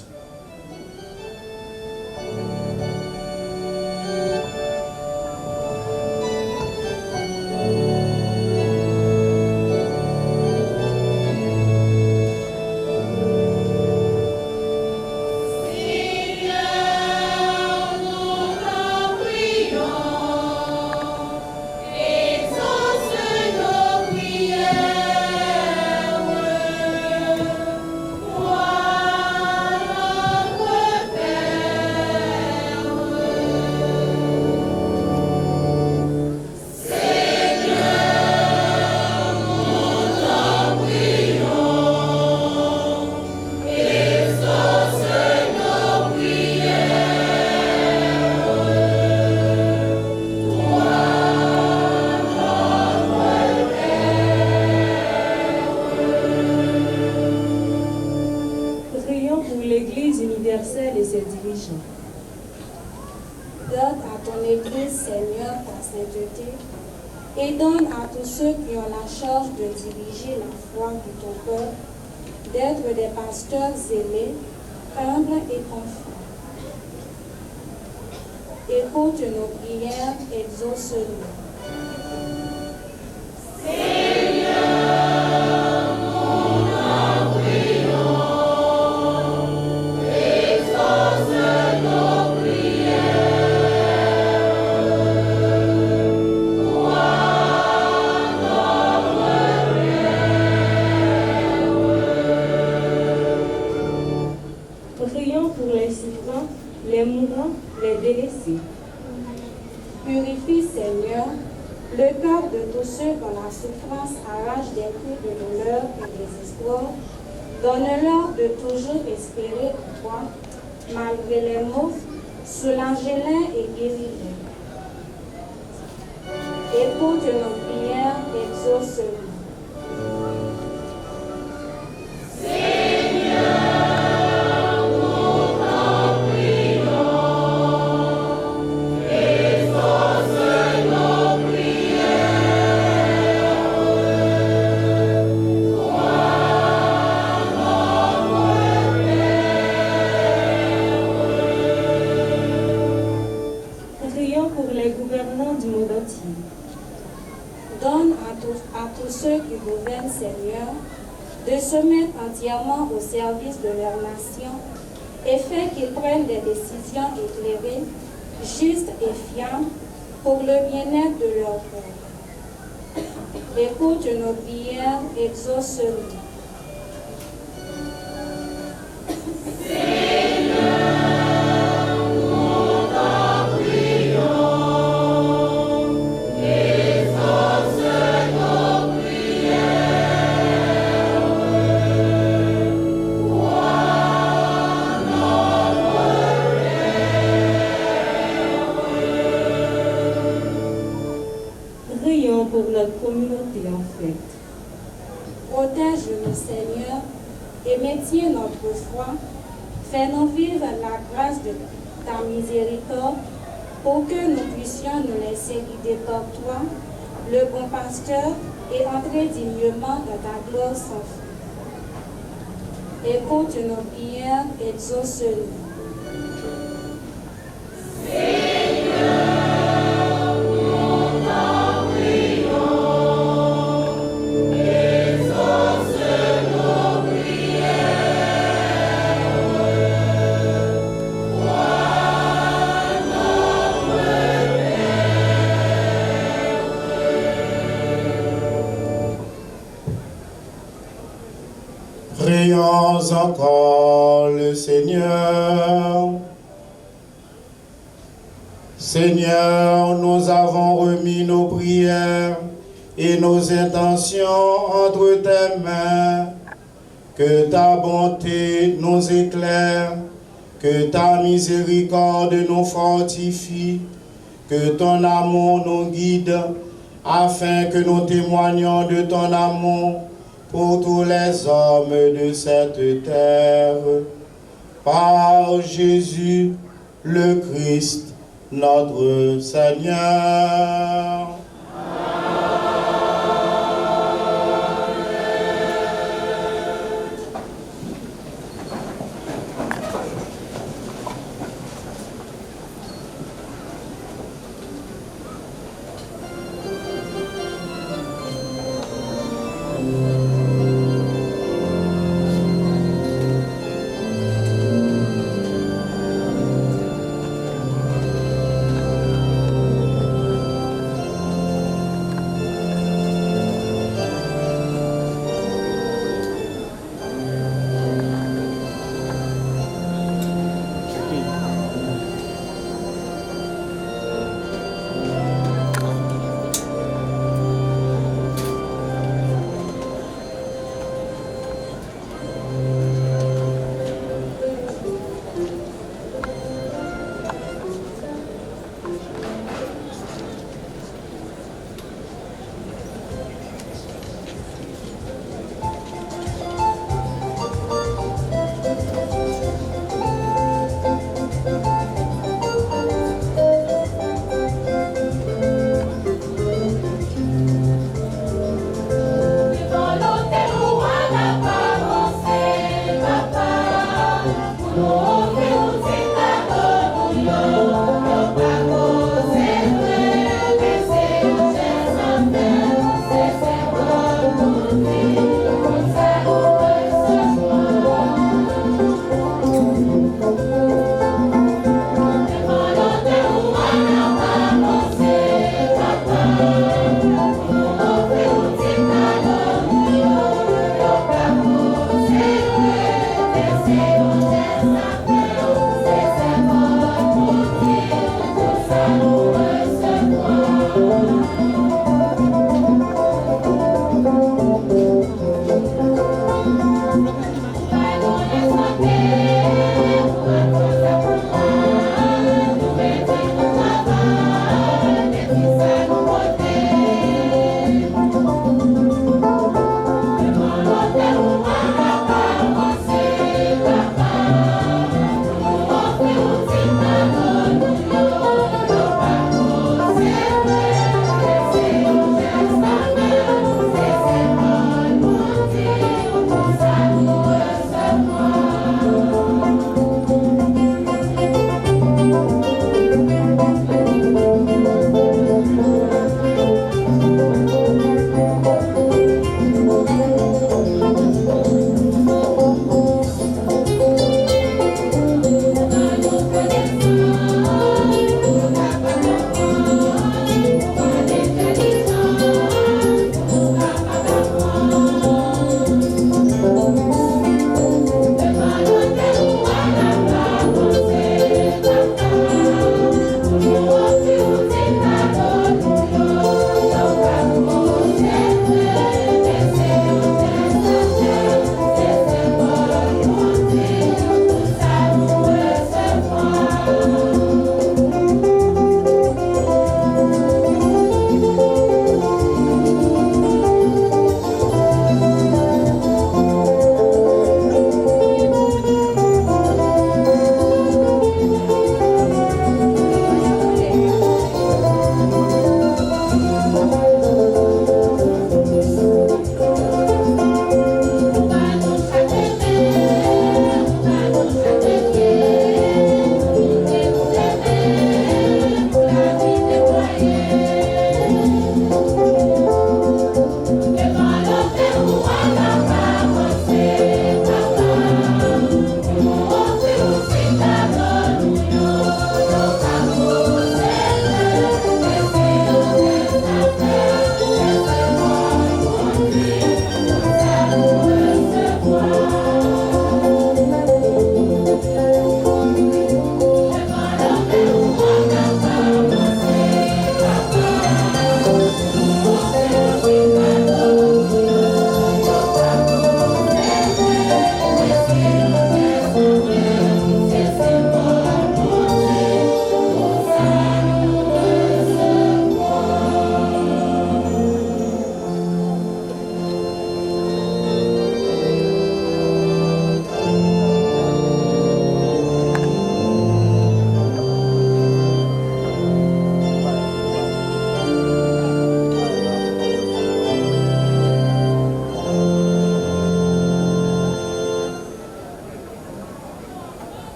Speaker 3: Donne à ton Église, Seigneur, ta sainteté, et donne à tous ceux qui ont la charge de diriger la foi de ton peuple, d'être des pasteurs zélés, humbles et confiants. Écoute nos prières, exauce-nous.
Speaker 1: Prions pour les souffrants, les mourants, les délaissés.
Speaker 3: Purifie, Seigneur, le cœur de tous ceux dont la souffrance arrache des coups de douleur et désespoir. Donne-leur de toujours espérer en toi, malgré les maux, soulage-les et guéris-les. Écoute nos prières, exauce-nous. Donne à tous ceux qui gouvernent, Seigneur, de se mettre entièrement au service de leur nation et fais qu'ils prennent des décisions éclairées, justes et fiables pour le bien-être de leur peuple. Écoute nos prières, exauce-nous.
Speaker 1: Prions pour notre communauté en fait.
Speaker 3: Protège-nous, Seigneur, et maintiens notre foi. Fais-nous vivre la grâce de ta miséricorde pour que nous puissions nous laisser guider par toi, le bon pasteur, et entrer dignement dans ta gloire sans fin. Écoute nos prières, exauce-nous.
Speaker 2: Prions encore le Seigneur. Seigneur, nous avons remis nos prières et nos intentions entre tes mains. Que ta bonté nous éclaire, que ta miséricorde nous fortifie, que ton amour nous guide, afin que nous témoignions de ton amour pour tous les hommes de cette terre, par Jésus le Christ, notre Seigneur.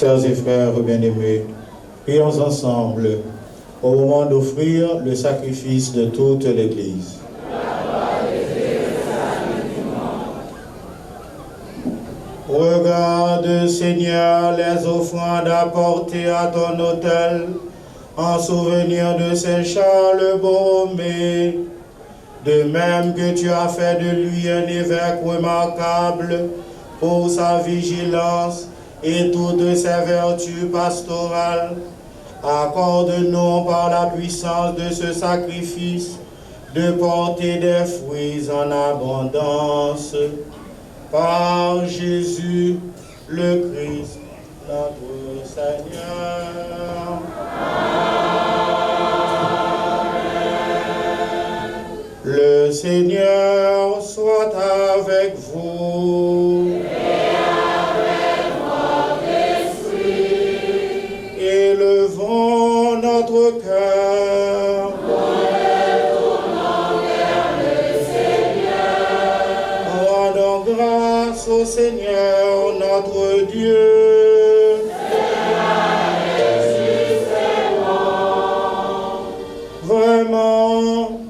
Speaker 2: Sœurs et frères bien-aimés, prions ensemble au moment d'offrir le sacrifice de toute l'Église. Regarde, Seigneur, les offrandes apportées à ton autel en souvenir de Saint Charles Borromée, de même que tu as fait de lui un évêque remarquable pour sa vigilance et toutes ses vertus pastorales. Accorde-nous par la puissance de ce sacrifice de porter des fruits en abondance. Par Jésus le Christ, notre Seigneur. Amen. Le Seigneur soit avec vous.
Speaker 3: Et avec votre esprit.
Speaker 2: Élevons notre cœur. Grâce au Seigneur notre Dieu. Vraiment,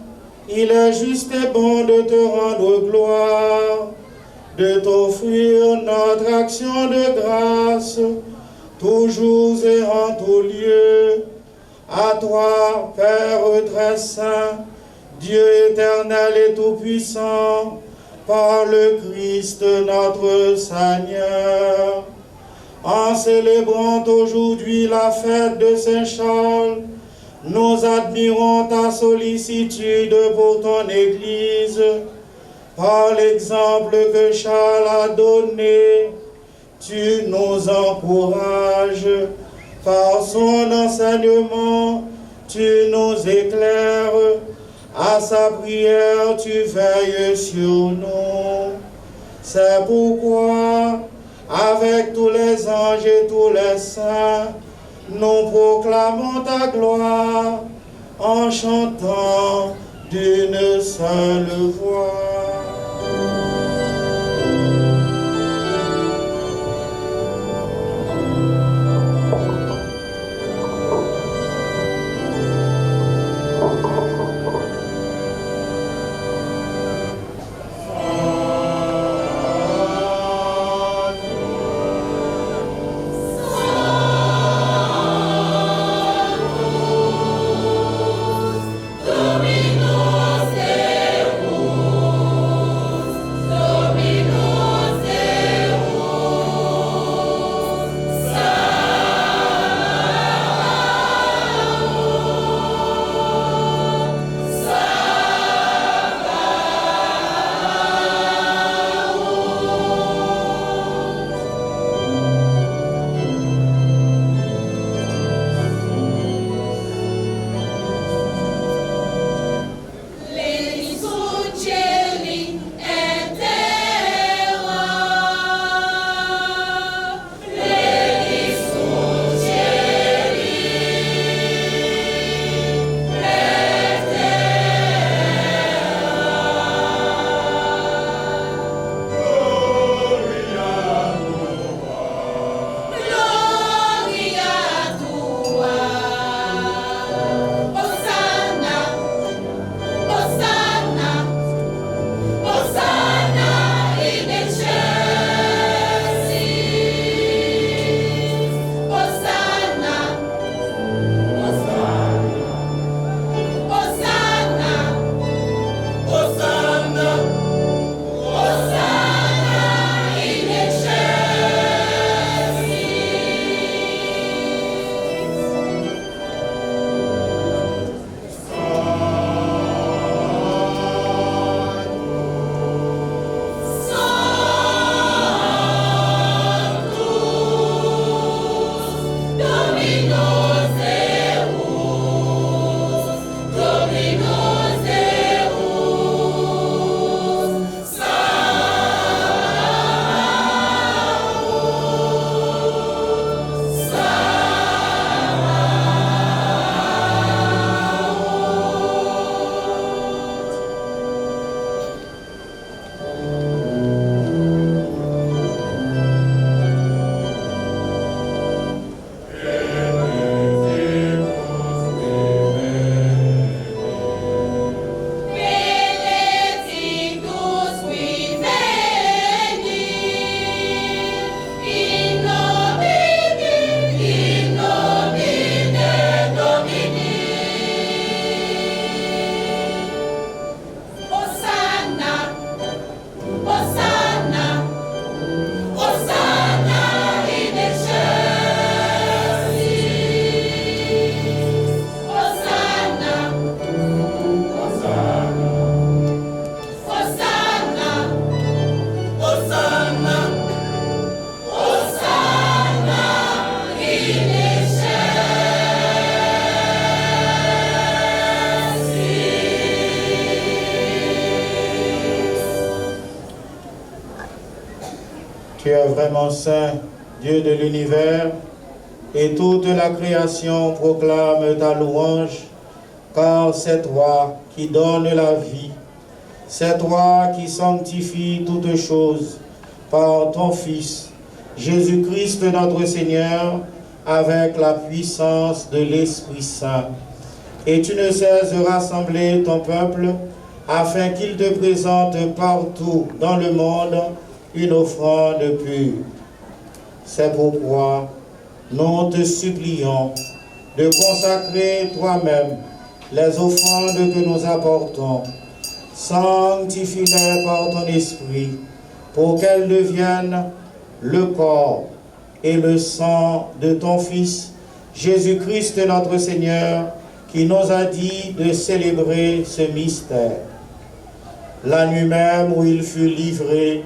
Speaker 2: il est juste et bon de te rendre gloire, de t'offrir notre action de grâce, toujours et en tout lieu. À toi, Père très saint, Dieu éternel et tout-puissant, par le Christ notre Seigneur. En célébrant aujourd'hui la fête de Saint Charles, nous admirons ta sollicitude pour ton Église. Par l'exemple que Charles a donné, tu nous encourages. Par son enseignement, tu nous éclaires. À sa prière, tu veilles sur nous. C'est pourquoi, avec tous les anges et tous les saints, nous proclamons ta gloire en chantant d'une seule voix.
Speaker 3: Dominus Deus.
Speaker 2: vraiment saint, Dieu de l'univers, et toute la création proclame ta louange, car c'est toi qui donnes la vie, c'est toi qui sanctifies toutes choses par ton Fils, Jésus-Christ notre Seigneur, avec la puissance de l'Esprit Saint. Et tu ne cesses de rassembler ton peuple afin qu'il te présente partout dans le monde une offrande pure. C'est pourquoi nous te supplions de consacrer toi-même les offrandes que nous apportons. Sanctifie-les par ton esprit pour qu'elles deviennent le corps et le sang de ton Fils, Jésus-Christ notre Seigneur, qui nous a dit de célébrer ce mystère. La nuit même où il fut livré,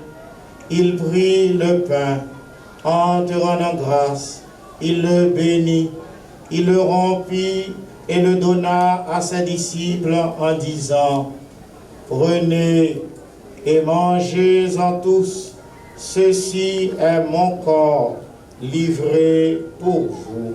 Speaker 2: il prit le pain, en te rendant grâce, il le bénit, il le rompit et le donna à ses disciples en disant, « Prenez et mangez-en tous, ceci est mon corps livré pour vous. »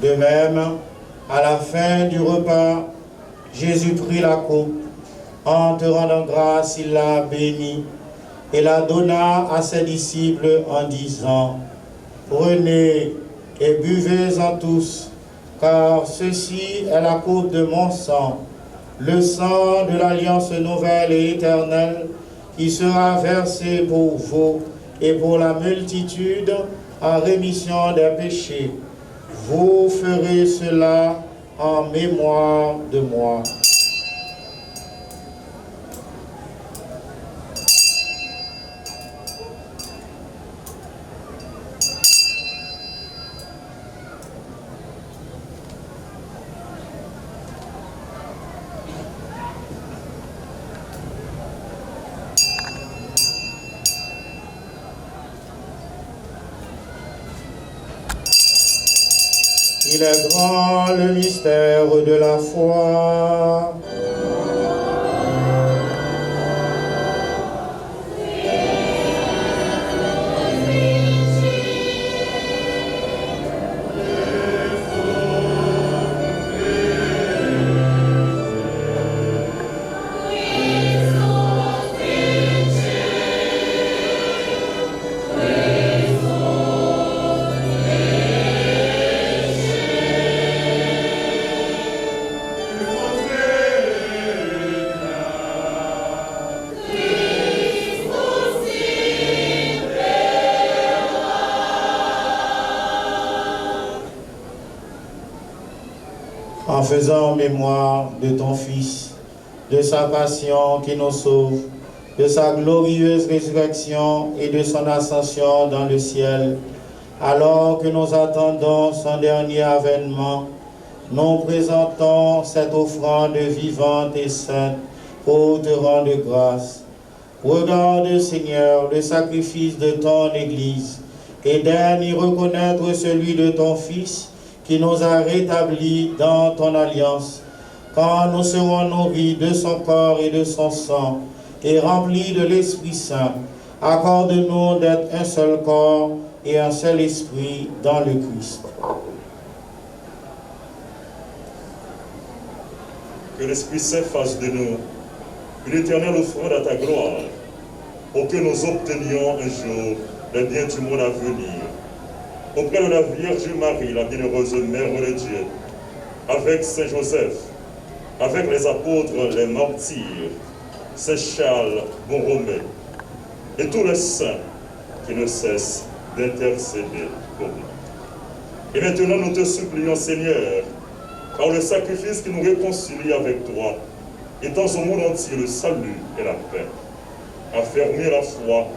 Speaker 2: De même, à la fin du repas, Jésus prit la coupe. En te rendant grâce, il la bénit et la donna à ses disciples en disant, « Prenez et buvez-en tous, car ceci est la coupe de mon sang, le sang de l'alliance nouvelle et éternelle, qui sera versé pour vous et pour la multitude en rémission des péchés. Vous ferez cela en mémoire de moi. » Il est grand le mystère de la foi. En faisant mémoire de ton Fils, de sa passion qui nous sauve, de sa glorieuse résurrection et de son ascension dans le ciel, alors que nous attendons son dernier avènement, nous présentons cette offrande vivante et sainte pour te rendre grâce. Regarde, Seigneur, le sacrifice de ton Église et daigne y reconnaître celui de ton Fils, qui nous a rétablis dans ton alliance, quand nous serons nourris de son corps et de son sang, et remplis de l'Esprit Saint. Accorde-nous d'être un seul corps et un seul esprit dans le Christ.
Speaker 3: Que l'Esprit Saint fasse de nous une éternelle offrande à ta gloire, pour que nous obtenions un jour le bien du monde à venir. Auprès de la Vierge Marie, la bienheureuse Mère de Dieu, avec Saint Joseph, avec les apôtres, les martyrs, Saint Charles Borromée, et tous les saints qui ne cessent d'intercéder pour nous. Et maintenant, nous te supplions, Seigneur, par le sacrifice qui nous réconcilie avec toi, étends au monde entier le salut et la paix, affermir la foi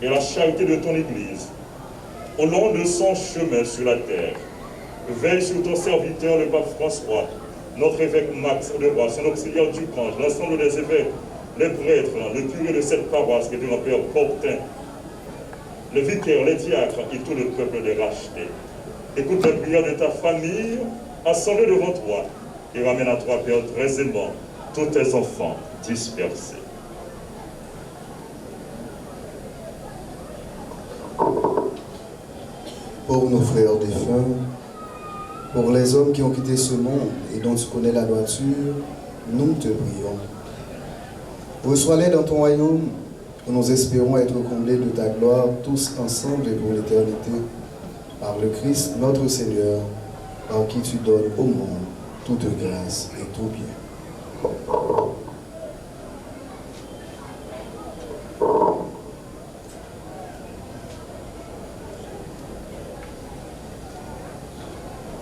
Speaker 3: et la charité de ton Église, au long de son chemin sur la terre. Veille sur ton serviteur, le pape François, notre évêque Max de Roy, son auxiliaire du Cange, l'ensemble des évêques, les prêtres, le curé de cette paroisse qui est un père Portin, le vicaire, les diacres et tout le peuple de racheter. Écoute la prière de ta famille, assemblée devant toi, et ramène à toi, Père, très aimant, tous tes enfants dispersés.
Speaker 6: Pour nos frères défunts, pour les hommes qui ont quitté ce monde et dont tu connais la nature, nous te prions. Reçois-les dans ton royaume, où nous espérons être comblés de ta gloire, tous ensemble et pour l'éternité, par le Christ notre Seigneur, par qui tu donnes au monde toute grâce et tout bien.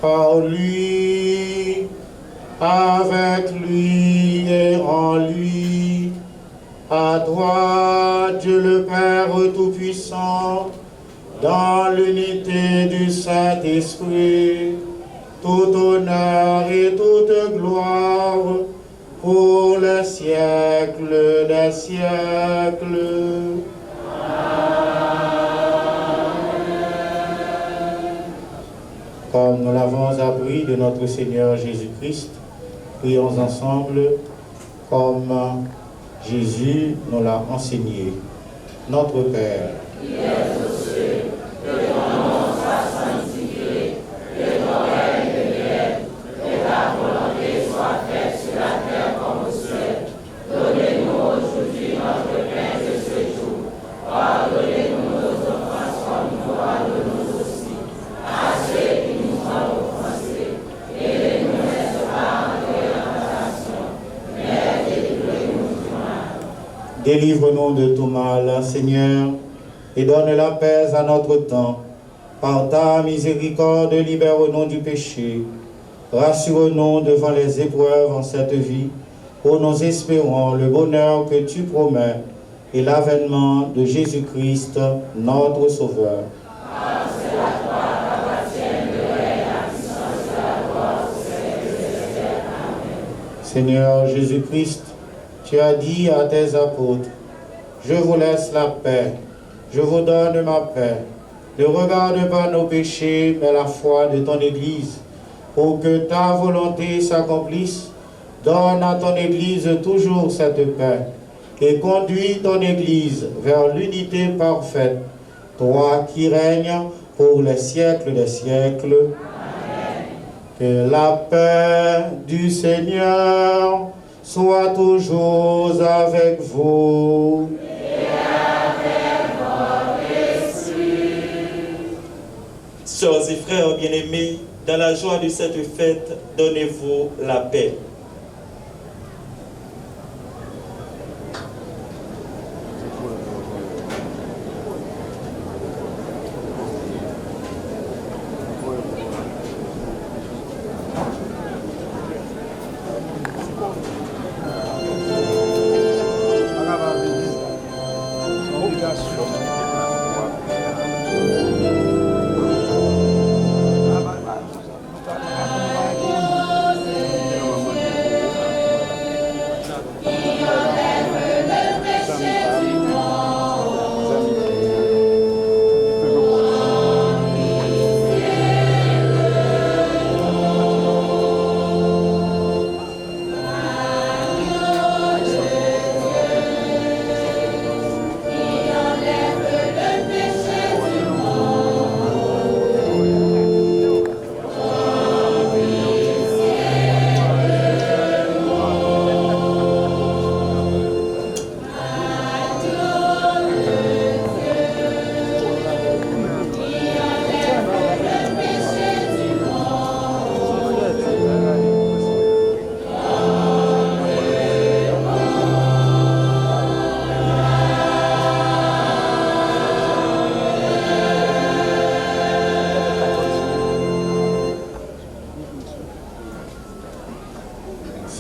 Speaker 2: Par lui, avec lui et en lui, à toi, Dieu le Père Tout-Puissant, dans l'unité du Saint-Esprit, tout honneur et toute gloire pour le siècle des siècles. Comme nous l'avons appris de notre Seigneur Jésus-Christ, prions ensemble comme Jésus nous l'a enseigné. Notre Père,
Speaker 3: qui es aux cieux, que ton nom soit sanctifié, que ton règne vienne, que ta volonté soit faite sur la terre comme au ciel. Donnez-nous aujourd'hui notre pain de ce jour. Pardonnez-nous nos offenses comme nous pardonnons aussi à ceux qui nous ont offensés. Et ne nous laisse pas entrer en tentation, mais délivre-nous du mal.
Speaker 2: délivre-nous de tout mal, Seigneur, et donne la paix à notre temps. Par ta miséricorde, libère-nous du péché. Rassure-nous devant les épreuves en cette vie, où nous espérons le bonheur que tu promets et l'avènement de Jésus-Christ, notre Sauveur. Seigneur Jésus-Christ, tu as dit à tes apôtres, je vous laisse la paix, je vous donne ma paix. Ne regarde pas nos péchés, mais la foi de ton Église. Pour que ta volonté s'accomplisse, donne à ton Église toujours cette paix et conduis ton Église vers l'unité parfaite, toi qui règnes pour les siècles des siècles. Amen. Que la paix du Seigneur soit toujours avec vous.
Speaker 5: Sœurs et frères bien-aimés, dans la joie de cette fête, donnez-vous la paix.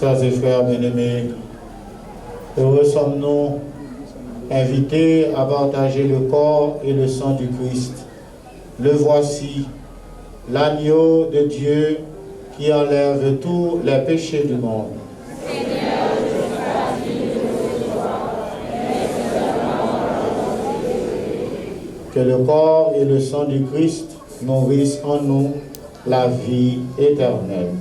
Speaker 2: Sœurs et frères bien-aimés, heureux sommes-nous invités à partager le corps et le sang du Christ. Le voici, l'agneau de Dieu qui enlève tous les péchés du monde.
Speaker 3: Seigneur, je suis digne de recevoir
Speaker 2: Que le corps et le sang du Christ nourrissent en nous la vie éternelle.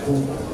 Speaker 3: Você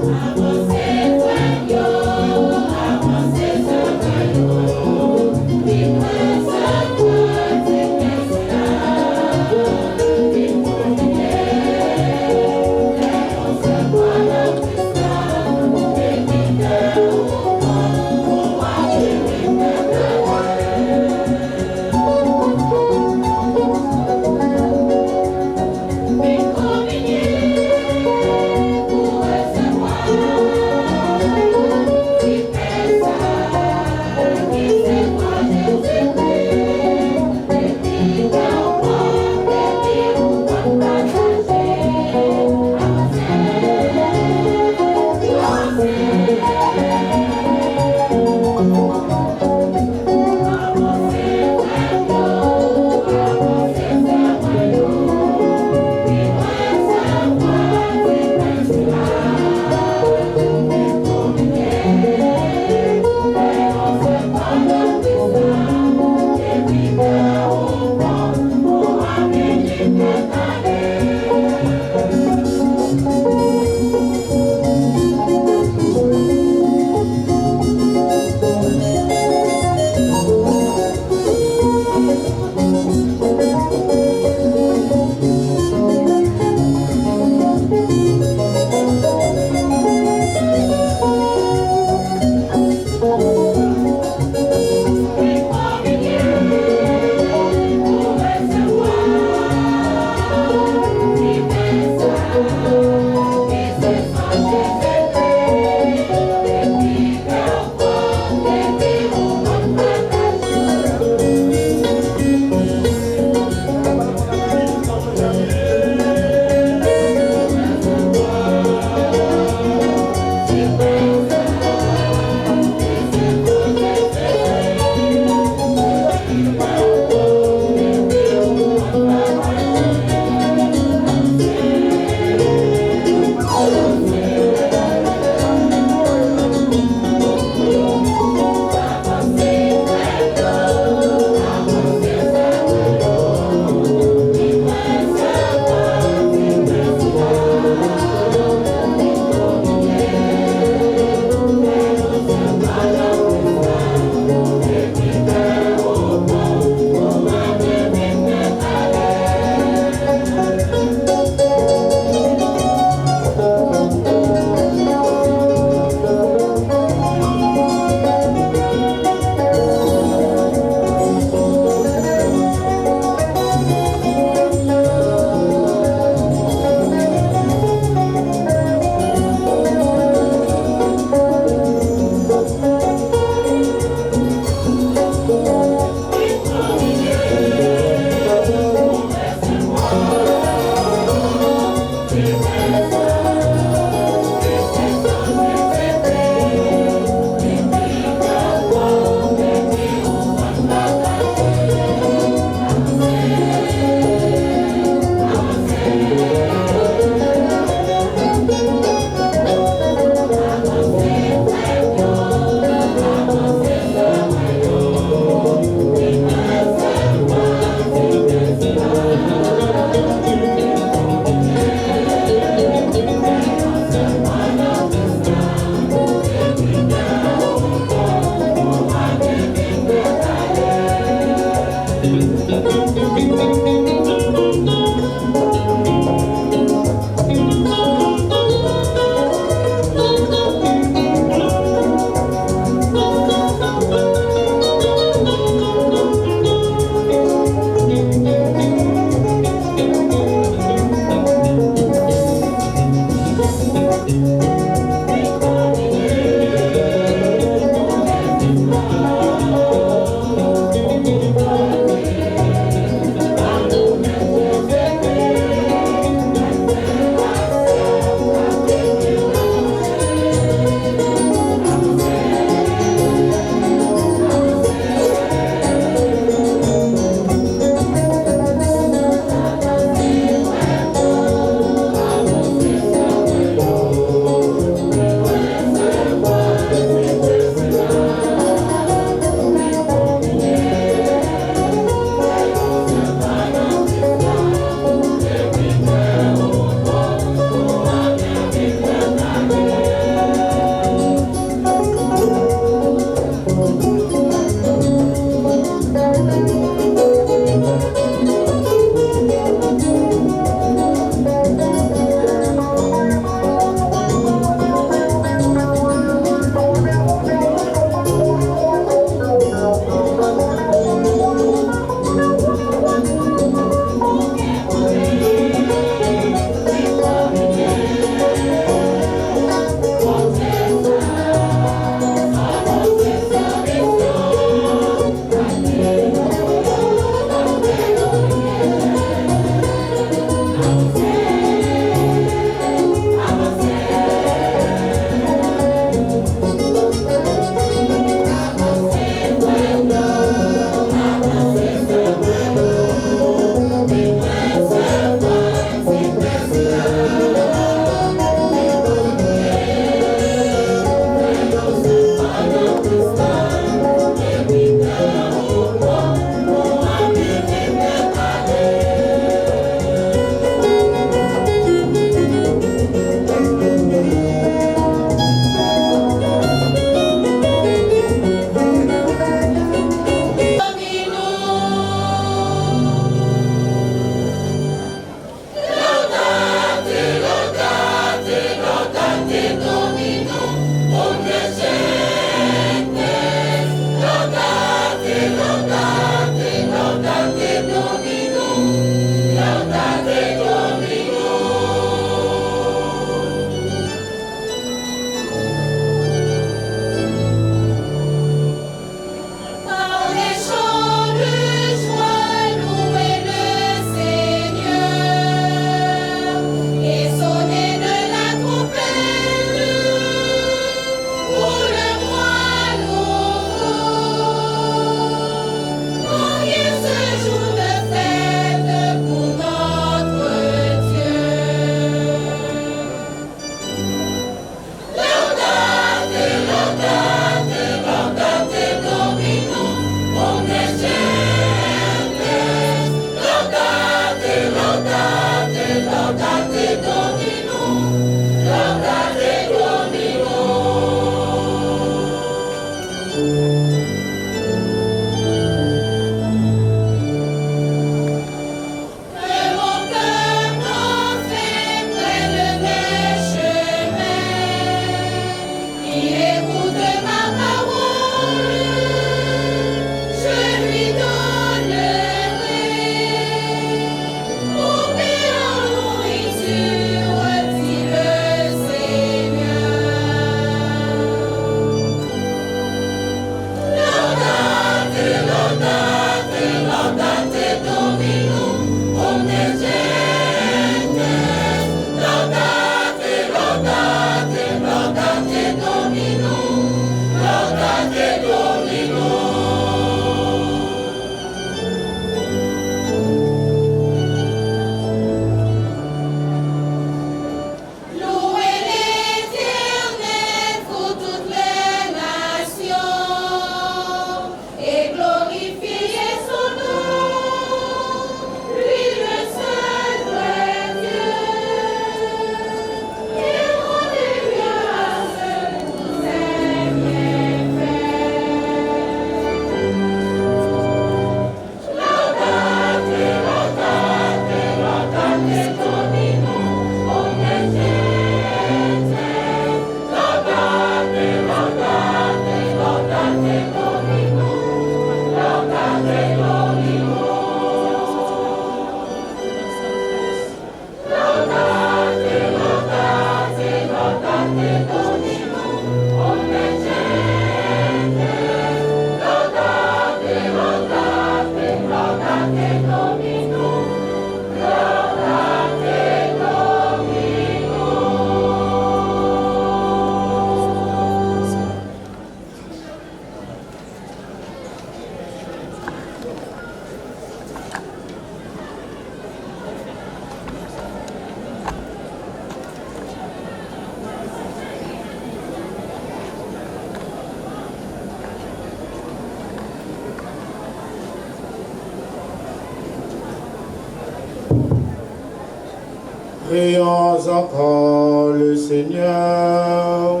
Speaker 2: Prions encore le Seigneur.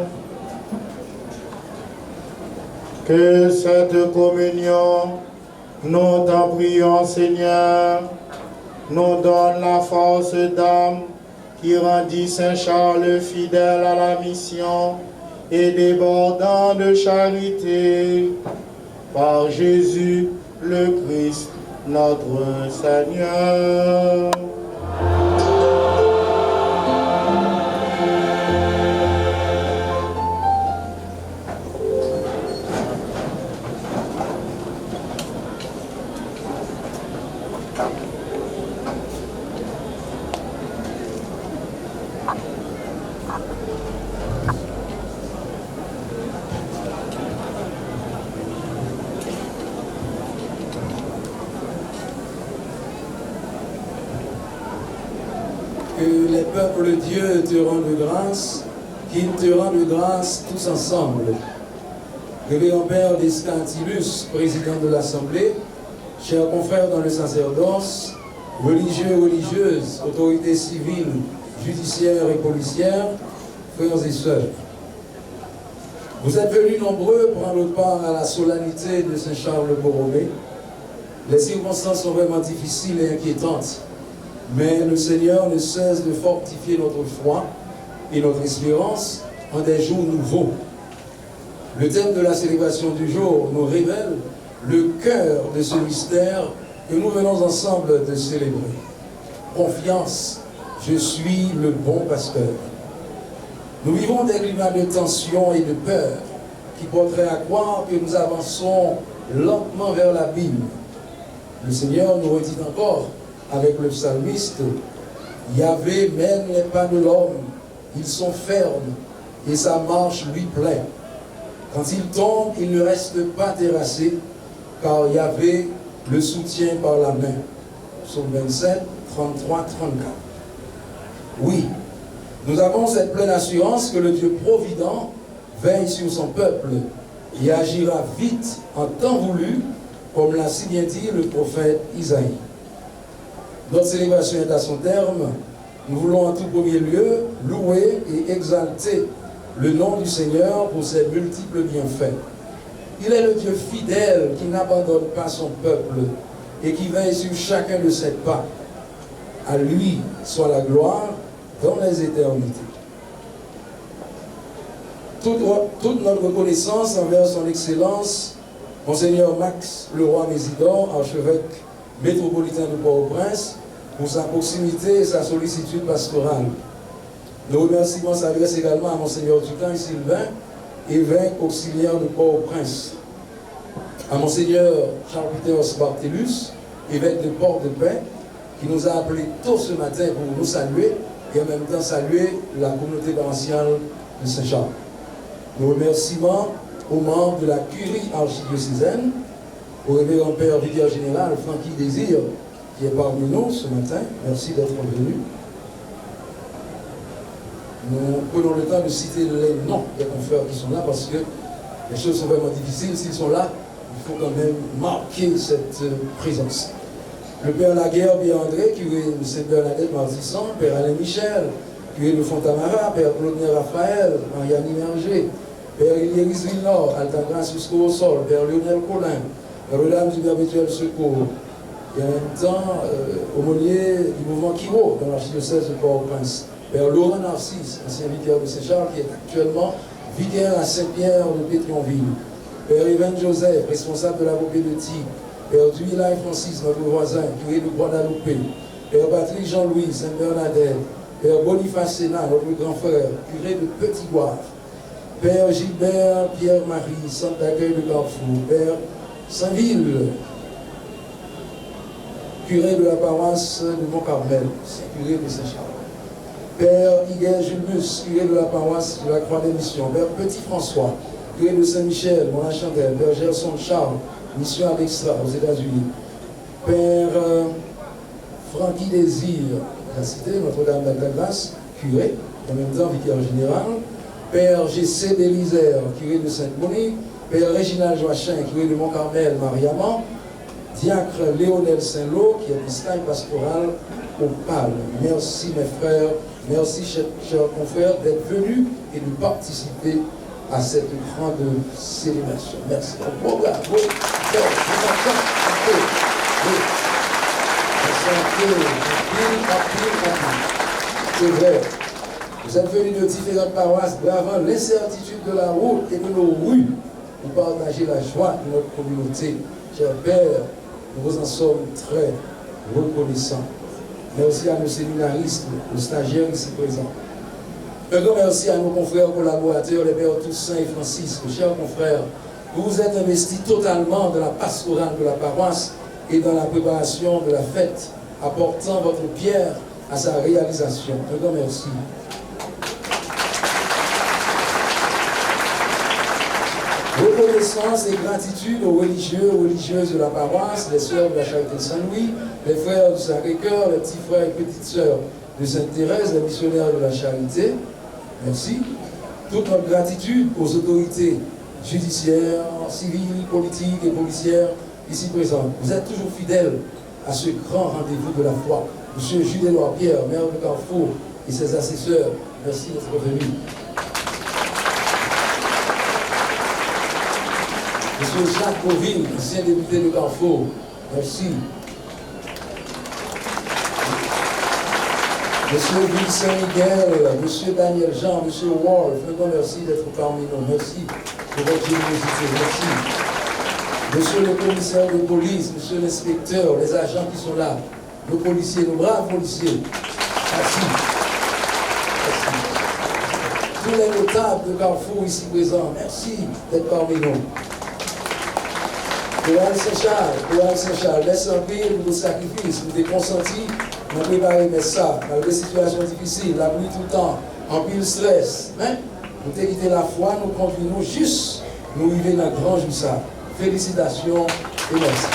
Speaker 2: Que cette communion, nous t'en prions Seigneur, nous donne la force d'âme qui rendit Saint Charles fidèle à la mission et débordant de charité. Par Jésus le Christ, notre Seigneur.
Speaker 3: Que les peuples de Dieu te rendent grâce, qu'ils te rendent grâce tous ensemble. Révérend Père Descantilus, président de l'Assemblée, chers confrères dans le sacerdoce, religieux, religieuses, autorités civiles, judiciaires et policières, frères et sœurs. Vous êtes venus nombreux prendre part à la solennité de Saint-Charles Borromée. Les circonstances sont vraiment difficiles et inquiétantes. Mais le Seigneur ne cesse de fortifier notre foi et notre espérance en des jours nouveaux. Le thème de la célébration du jour nous révèle le cœur de ce mystère que nous venons ensemble de célébrer. Confiance, je suis le bon pasteur. Nous vivons des climats de tension et de peur qui porteraient à croire que nous avançons lentement vers l'abîme. Le Seigneur nous redit encore avec le psalmiste, Yahvé mène les pas de l'homme, ils sont fermes et sa marche lui plaît. Quand il tombe, il ne reste pas terrassé, car Yahvé le soutient par la main. Psaume 27, 33, 34. Oui, nous avons cette pleine assurance que le Dieu provident veille sur son peuple et agira vite en temps voulu, comme l'a si bien dit le prophète Isaïe. Notre célébration est à son terme. Nous voulons en tout premier lieu louer et exalter le nom du Seigneur pour ses multiples bienfaits. Il est le Dieu fidèle qui n'abandonne pas son peuple et qui veille sur chacun de ses pas. À lui soit la gloire dans les éternités. Toute notre reconnaissance envers son excellence, Monseigneur Max Leroy Mésidor, archevêque métropolitain de Port-au-Prince, pour sa proximité et sa sollicitude pastorale. Nos remerciements s'adressent également à Monseigneur Ducan et Sylvain, évêque auxiliaire de Port-au-Prince, à Monseigneur Charles-Peter Barthelus, évêque de Port-de-Paix, qui nous a appelés tôt ce matin pour nous saluer et en même temps saluer la communauté paroissiale de Saint-Charles. Nos remerciements aux membres de la curie archidiocésaine, au révérend Père Vicaire Général Francky Désir, qui est parmi nous ce matin. Merci d'être venu. Nous prenons le temps de citer les noms des confrères qui sont là parce que les choses sont vraiment difficiles. S'ils sont là, il faut quand même marquer cette présence. Le Père Laguerre, Pierre-André, curé de Sainte-Bernadette Martissan, Père Alain Michel, curé de Fontamara, Père Claude Raphaël, Marianne Imerger, Père Iléris Villenor, Altagrace jusqu'au au sol, Père Lionel Collin, Père du Perpétuel Secours, et en même temps, aumônier du mouvement Kiro dans l'archidiocèse de Port-au-Prince. Père Laurent Narcisse, ancien vicaire de Saint-Charles, qui est actuellement vicaire à Saint-Pierre de Pétionville. Père Evan Joseph, responsable de la Bopée de Tigre. Père Duilay Francis, notre voisin, curé de Guadalupe. Père Patrick Jean-Louis, Sainte-Bernadette. Père Boniface Sénat, notre grand frère, curé de Petit-Goire. Père Gilbert Pierre-Marie, centre d'accueil de Carrefour. Père Saint-Ville, curé de la paroisse de Mont-Carmel, curé de Saint-Charles. Père Higuel Julmus, curé de la paroisse de la Croix des Missions. Père Petit-François, curé de Saint-Michel, Mont-la-Chandelle. Père Gerson Charles, mission à l'Extra aux États-Unis. Père Francky Désir, la cité Notre-Dame d'Altagrace, curé, en même temps vicaire général. Père G.C. Bélisère, curé de Sainte-Monique. Père Réginald Joachim, curé de Mont-Carmel, Mariamont. Diacre Léonel Saint-Lô, qui est piscaille pastoral
Speaker 7: au Palme. Merci mes frères, merci chers confrères d'être venus et de participer à cette grande célébration. Merci. Bon, bravo. C'est vrai. Vous êtes venus de différentes paroisses bravant l'incertitude de la route et de nos rues pour partager la joie de notre communauté. Cher Père, nous vous en sommes très reconnaissants. Merci à nos séminaristes, aux stagiaires ici présents. Un grand merci à nos confrères collaborateurs, les pères Toussaint et Francis. Chers confrères, vous vous êtes investis totalement dans la pastorale de la paroisse et dans la préparation de la fête, apportant votre pierre à sa réalisation. Un grand merci. Reconnaissance et gratitude aux religieux, aux religieuses de la paroisse, les sœurs de la Charité de Saint-Louis, les frères du Sacré-Cœur, les petits frères et petites sœurs de Sainte-Thérèse, les missionnaires de la Charité. Merci. Toute notre gratitude aux autorités judiciaires, civiles, politiques et policières ici présentes. Vous êtes toujours fidèles à ce grand rendez-vous de la foi. Monsieur Jules-Édouard Pierre, maire de Carrefour, et ses assesseurs, merci d'être venus. Monsieur Jacques Boville, ancien député de Carrefour, merci. Monsieur Vincent Miguel, Monsieur Daniel Jean, Monsieur Wolf, un grand merci d'être parmi nous. Merci pour votre générosité. Merci. Monsieur le commissaire de police, Monsieur l'inspecteur, les agents qui sont là, nos policiers, nos braves policiers. Merci. Merci. Tous les notables de Carrefour ici présents, merci d'être parmi nous. Joël Saint-Charles, laisse un peu de vos sacrifices, vous êtes consentis, nous préparons ça, malgré les situations difficiles, la pluie tout le temps, en pile stress. Hein? Nous t'avons quitté la foi, nous continuons juste, nous vivons dans le grand jour ça. Félicitations et merci.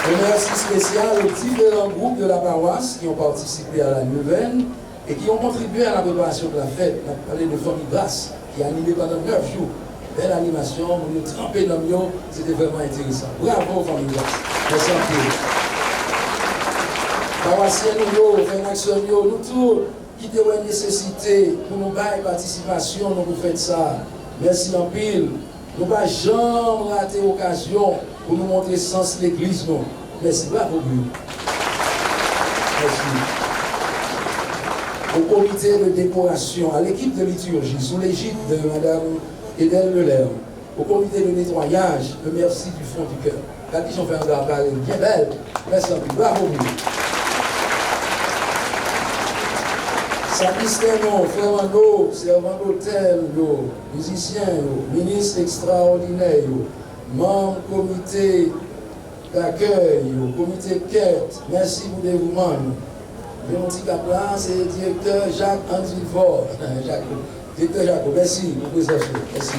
Speaker 7: Un merci spécial aux différents groupes de la paroisse qui ont participé à la neuvaine et qui ont contribué à la préparation de la fête. On a parlé de Famille Grasse qui a animé pendant 9 jours. Belle animation, nous nous trempons dans le milieu, c'était vraiment intéressant. Bravo, Famille Grasse. Merci un peu. Paroissiens, nous, frères action, nous tous, qui avons une nécessité pour nous faire participation, nous vous faites ça. Merci en pile. Nous ne pouvons jamais rater l'occasion pour nous montrer le sens de l'église. Merci, bravo, Dieu. Merci. Au comité de décoration, à l'équipe de liturgie, sous l'égide de Mme Edel Leler, au comité de nettoyage, le merci du fond du cœur. La question fait un travail bien belle. Merci en pile. Bravo, Dieu. Sacristains, frères Mando, servants d'hôtel, musiciens, ministres extraordinaires, membres comité d'accueil, comité quête, merci pour le dévouement. Le petit cap là, c'est le directeur Jacques Andrivor. Directeur Jacques, merci pour vos efforts. Merci.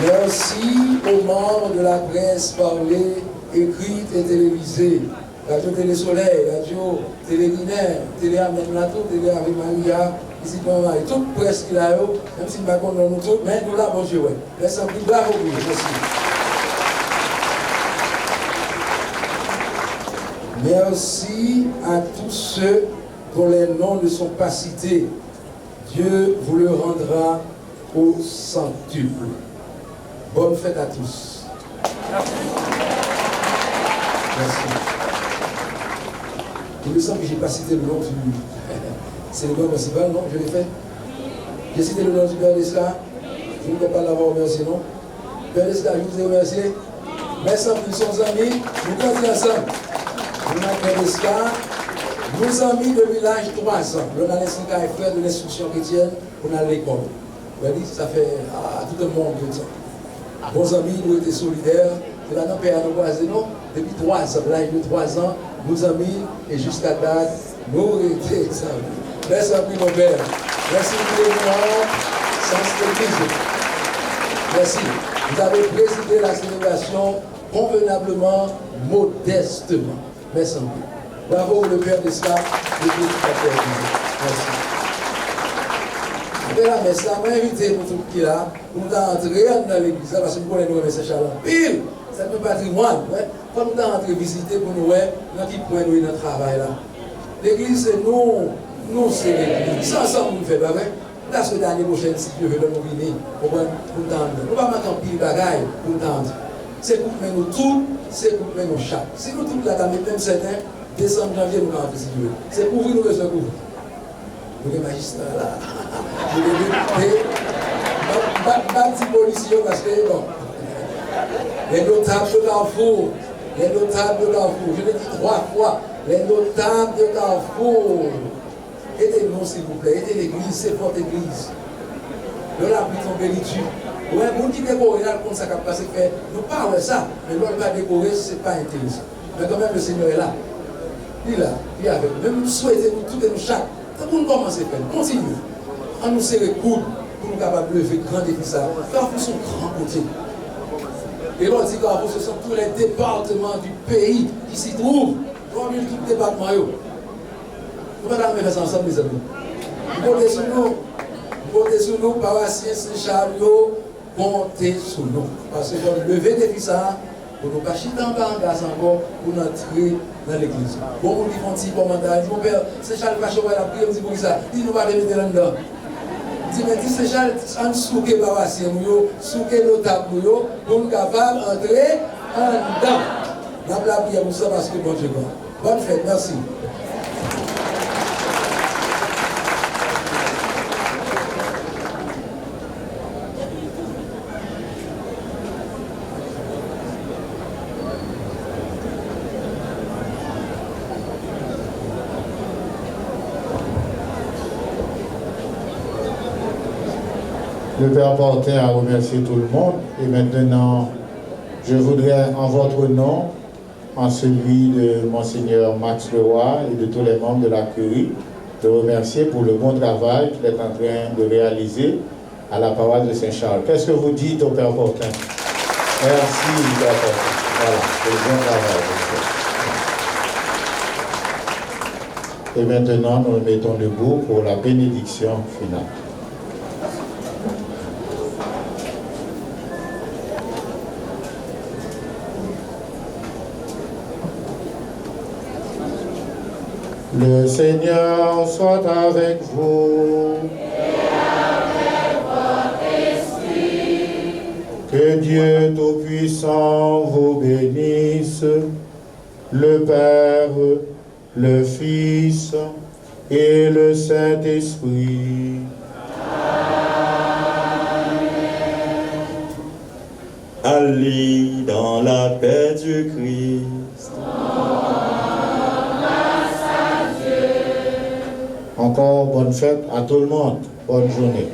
Speaker 7: Merci aux membres de la presse parlée, écrite et télévisée. Radio Télé Soleil, Radio Télé Guinée, Télé Ahmed Lato, Télé Ave Maria, ici pour Marie, toute presse qu'il a eu, même si nous ne connaissons pas nous tous, mais nous là, bonjour. Merci un peu, bravo, merci. Merci à tous ceux dont les noms ne sont pas cités. Dieu vous le rendra au centuple. Bonne fête à tous. Merci. Il me semble que je n'ai pas cité le nom du... C'est le nom principal, non? Je l'ai fait. J'ai cité le nom du Père d'Esca. Je ne peux pas l'avoir remercié, non? Père d'Esca, je vous ai remercié. Merci à tous, nos amis. Nous continuons ensemble. Nous avons Père d'Esca. Nos amis depuis l'âge de 3 ans. On a l'instant et frère de l'instruction chrétienne, on a l'école. Ça fait tout le monde de temps. Bons amis, nous étions solidaires. Et là, nous avons croisé, non? Depuis 3 ans, l'âge de 3 ans. Nos amis, et jusqu'à date, nous étions ensemble. Merci à mon père. Merci pour les moments sans l'église. Merci. Vous avez présidé la célébration convenablement, modestement. Merci à vous. Bravo le père d'Esca et tout le père. Merci. Après la messe, là, on m'a invité pour tout qui là, pour nous entrer dans l'église, parce que nous connaissons le message à pile. C'est un patrimoine. Ouais. Quand nous avons entré visiter pour nous, dans qui point nous notre travail là. L'église, c'est nous, c'est l'église. Ça, ensemble, nous faisons pas vrai. Parce que l'année prochaine, si Dieu veut, nous venir pour nous tendre. Nous ne pouvons pas mettre en pile bagaille pour nous tendre. C'est pour nous tous, c'est pour nous chaque. Si nous tous là, même certains, décembre, janvier, nous allons si Dieu veut. C'est pour vous, nous besoin de vous. Nous sommes magistrats là. Nous sommes députés. Pas de policiers parce que bon. Les notables de Carrefour, je l'ai dit 3 fois, les notables de Carrefour, aidez-nous s'il vous plaît, aidez l'église, c'est votre église. Nous la plus tombée dessus. Ouais, vous qui décorez là, comme ça qui a passé fait, nous parlons de ça, mais l'autre va décorer, ce n'est pas intéressant. Mais quand même, le Seigneur est là. Il est là, il est avec nous. Même nous souhaitons, nous tous et nous chaque. Pour nous commencer à faire, continuez. On nous serre les coudes pour nous capables de lever grand défi ça. Car nous sommes grands côtés. Et l'on dit que ce sont tous les départements du pays qui s'y trouvent. Nous avons tous les départements. Nous allons faire ça ensemble, les amis. Votez sur nous, paroissiens Saint-Charles, comptez sur nous. Parce que nous lever des défis ça, pour nous pas chiter en bas en gaz encore, pour entrer dans l'église. Bon, on dit qu'on dit pour mandat, mon père, Saint-Charles va choisir la prière, on dit pour ça, il nous va les mettre là-dedans. Si mais dis Saint-Charles, on souke paroissiens, souke nos tables, pour nous capables d'entrer en dedans. Nous avons la prière pour ça parce que bon Dieu, bonne fête, merci.
Speaker 2: Le Père Portin a remercié tout le monde et maintenant je voudrais en votre nom, en celui de Monseigneur Max Leroy et de tous les membres de la curie, le remercier pour le bon travail qu'il est en train de réaliser à la paroisse de Saint-Charles. Qu'est-ce que vous dites au Père Portin? Merci Père Portin. Voilà, c'est le bon travail. Et maintenant nous nous mettons debout pour la bénédiction finale. Le Seigneur soit avec vous.
Speaker 3: Et avec votre esprit.
Speaker 2: Que Dieu Tout-Puissant vous bénisse, le Père, le Fils et le Saint-Esprit.
Speaker 5: Amen. Allez dans la paix du Christ.
Speaker 2: Encore bonne fête à tout le monde. Bonne journée.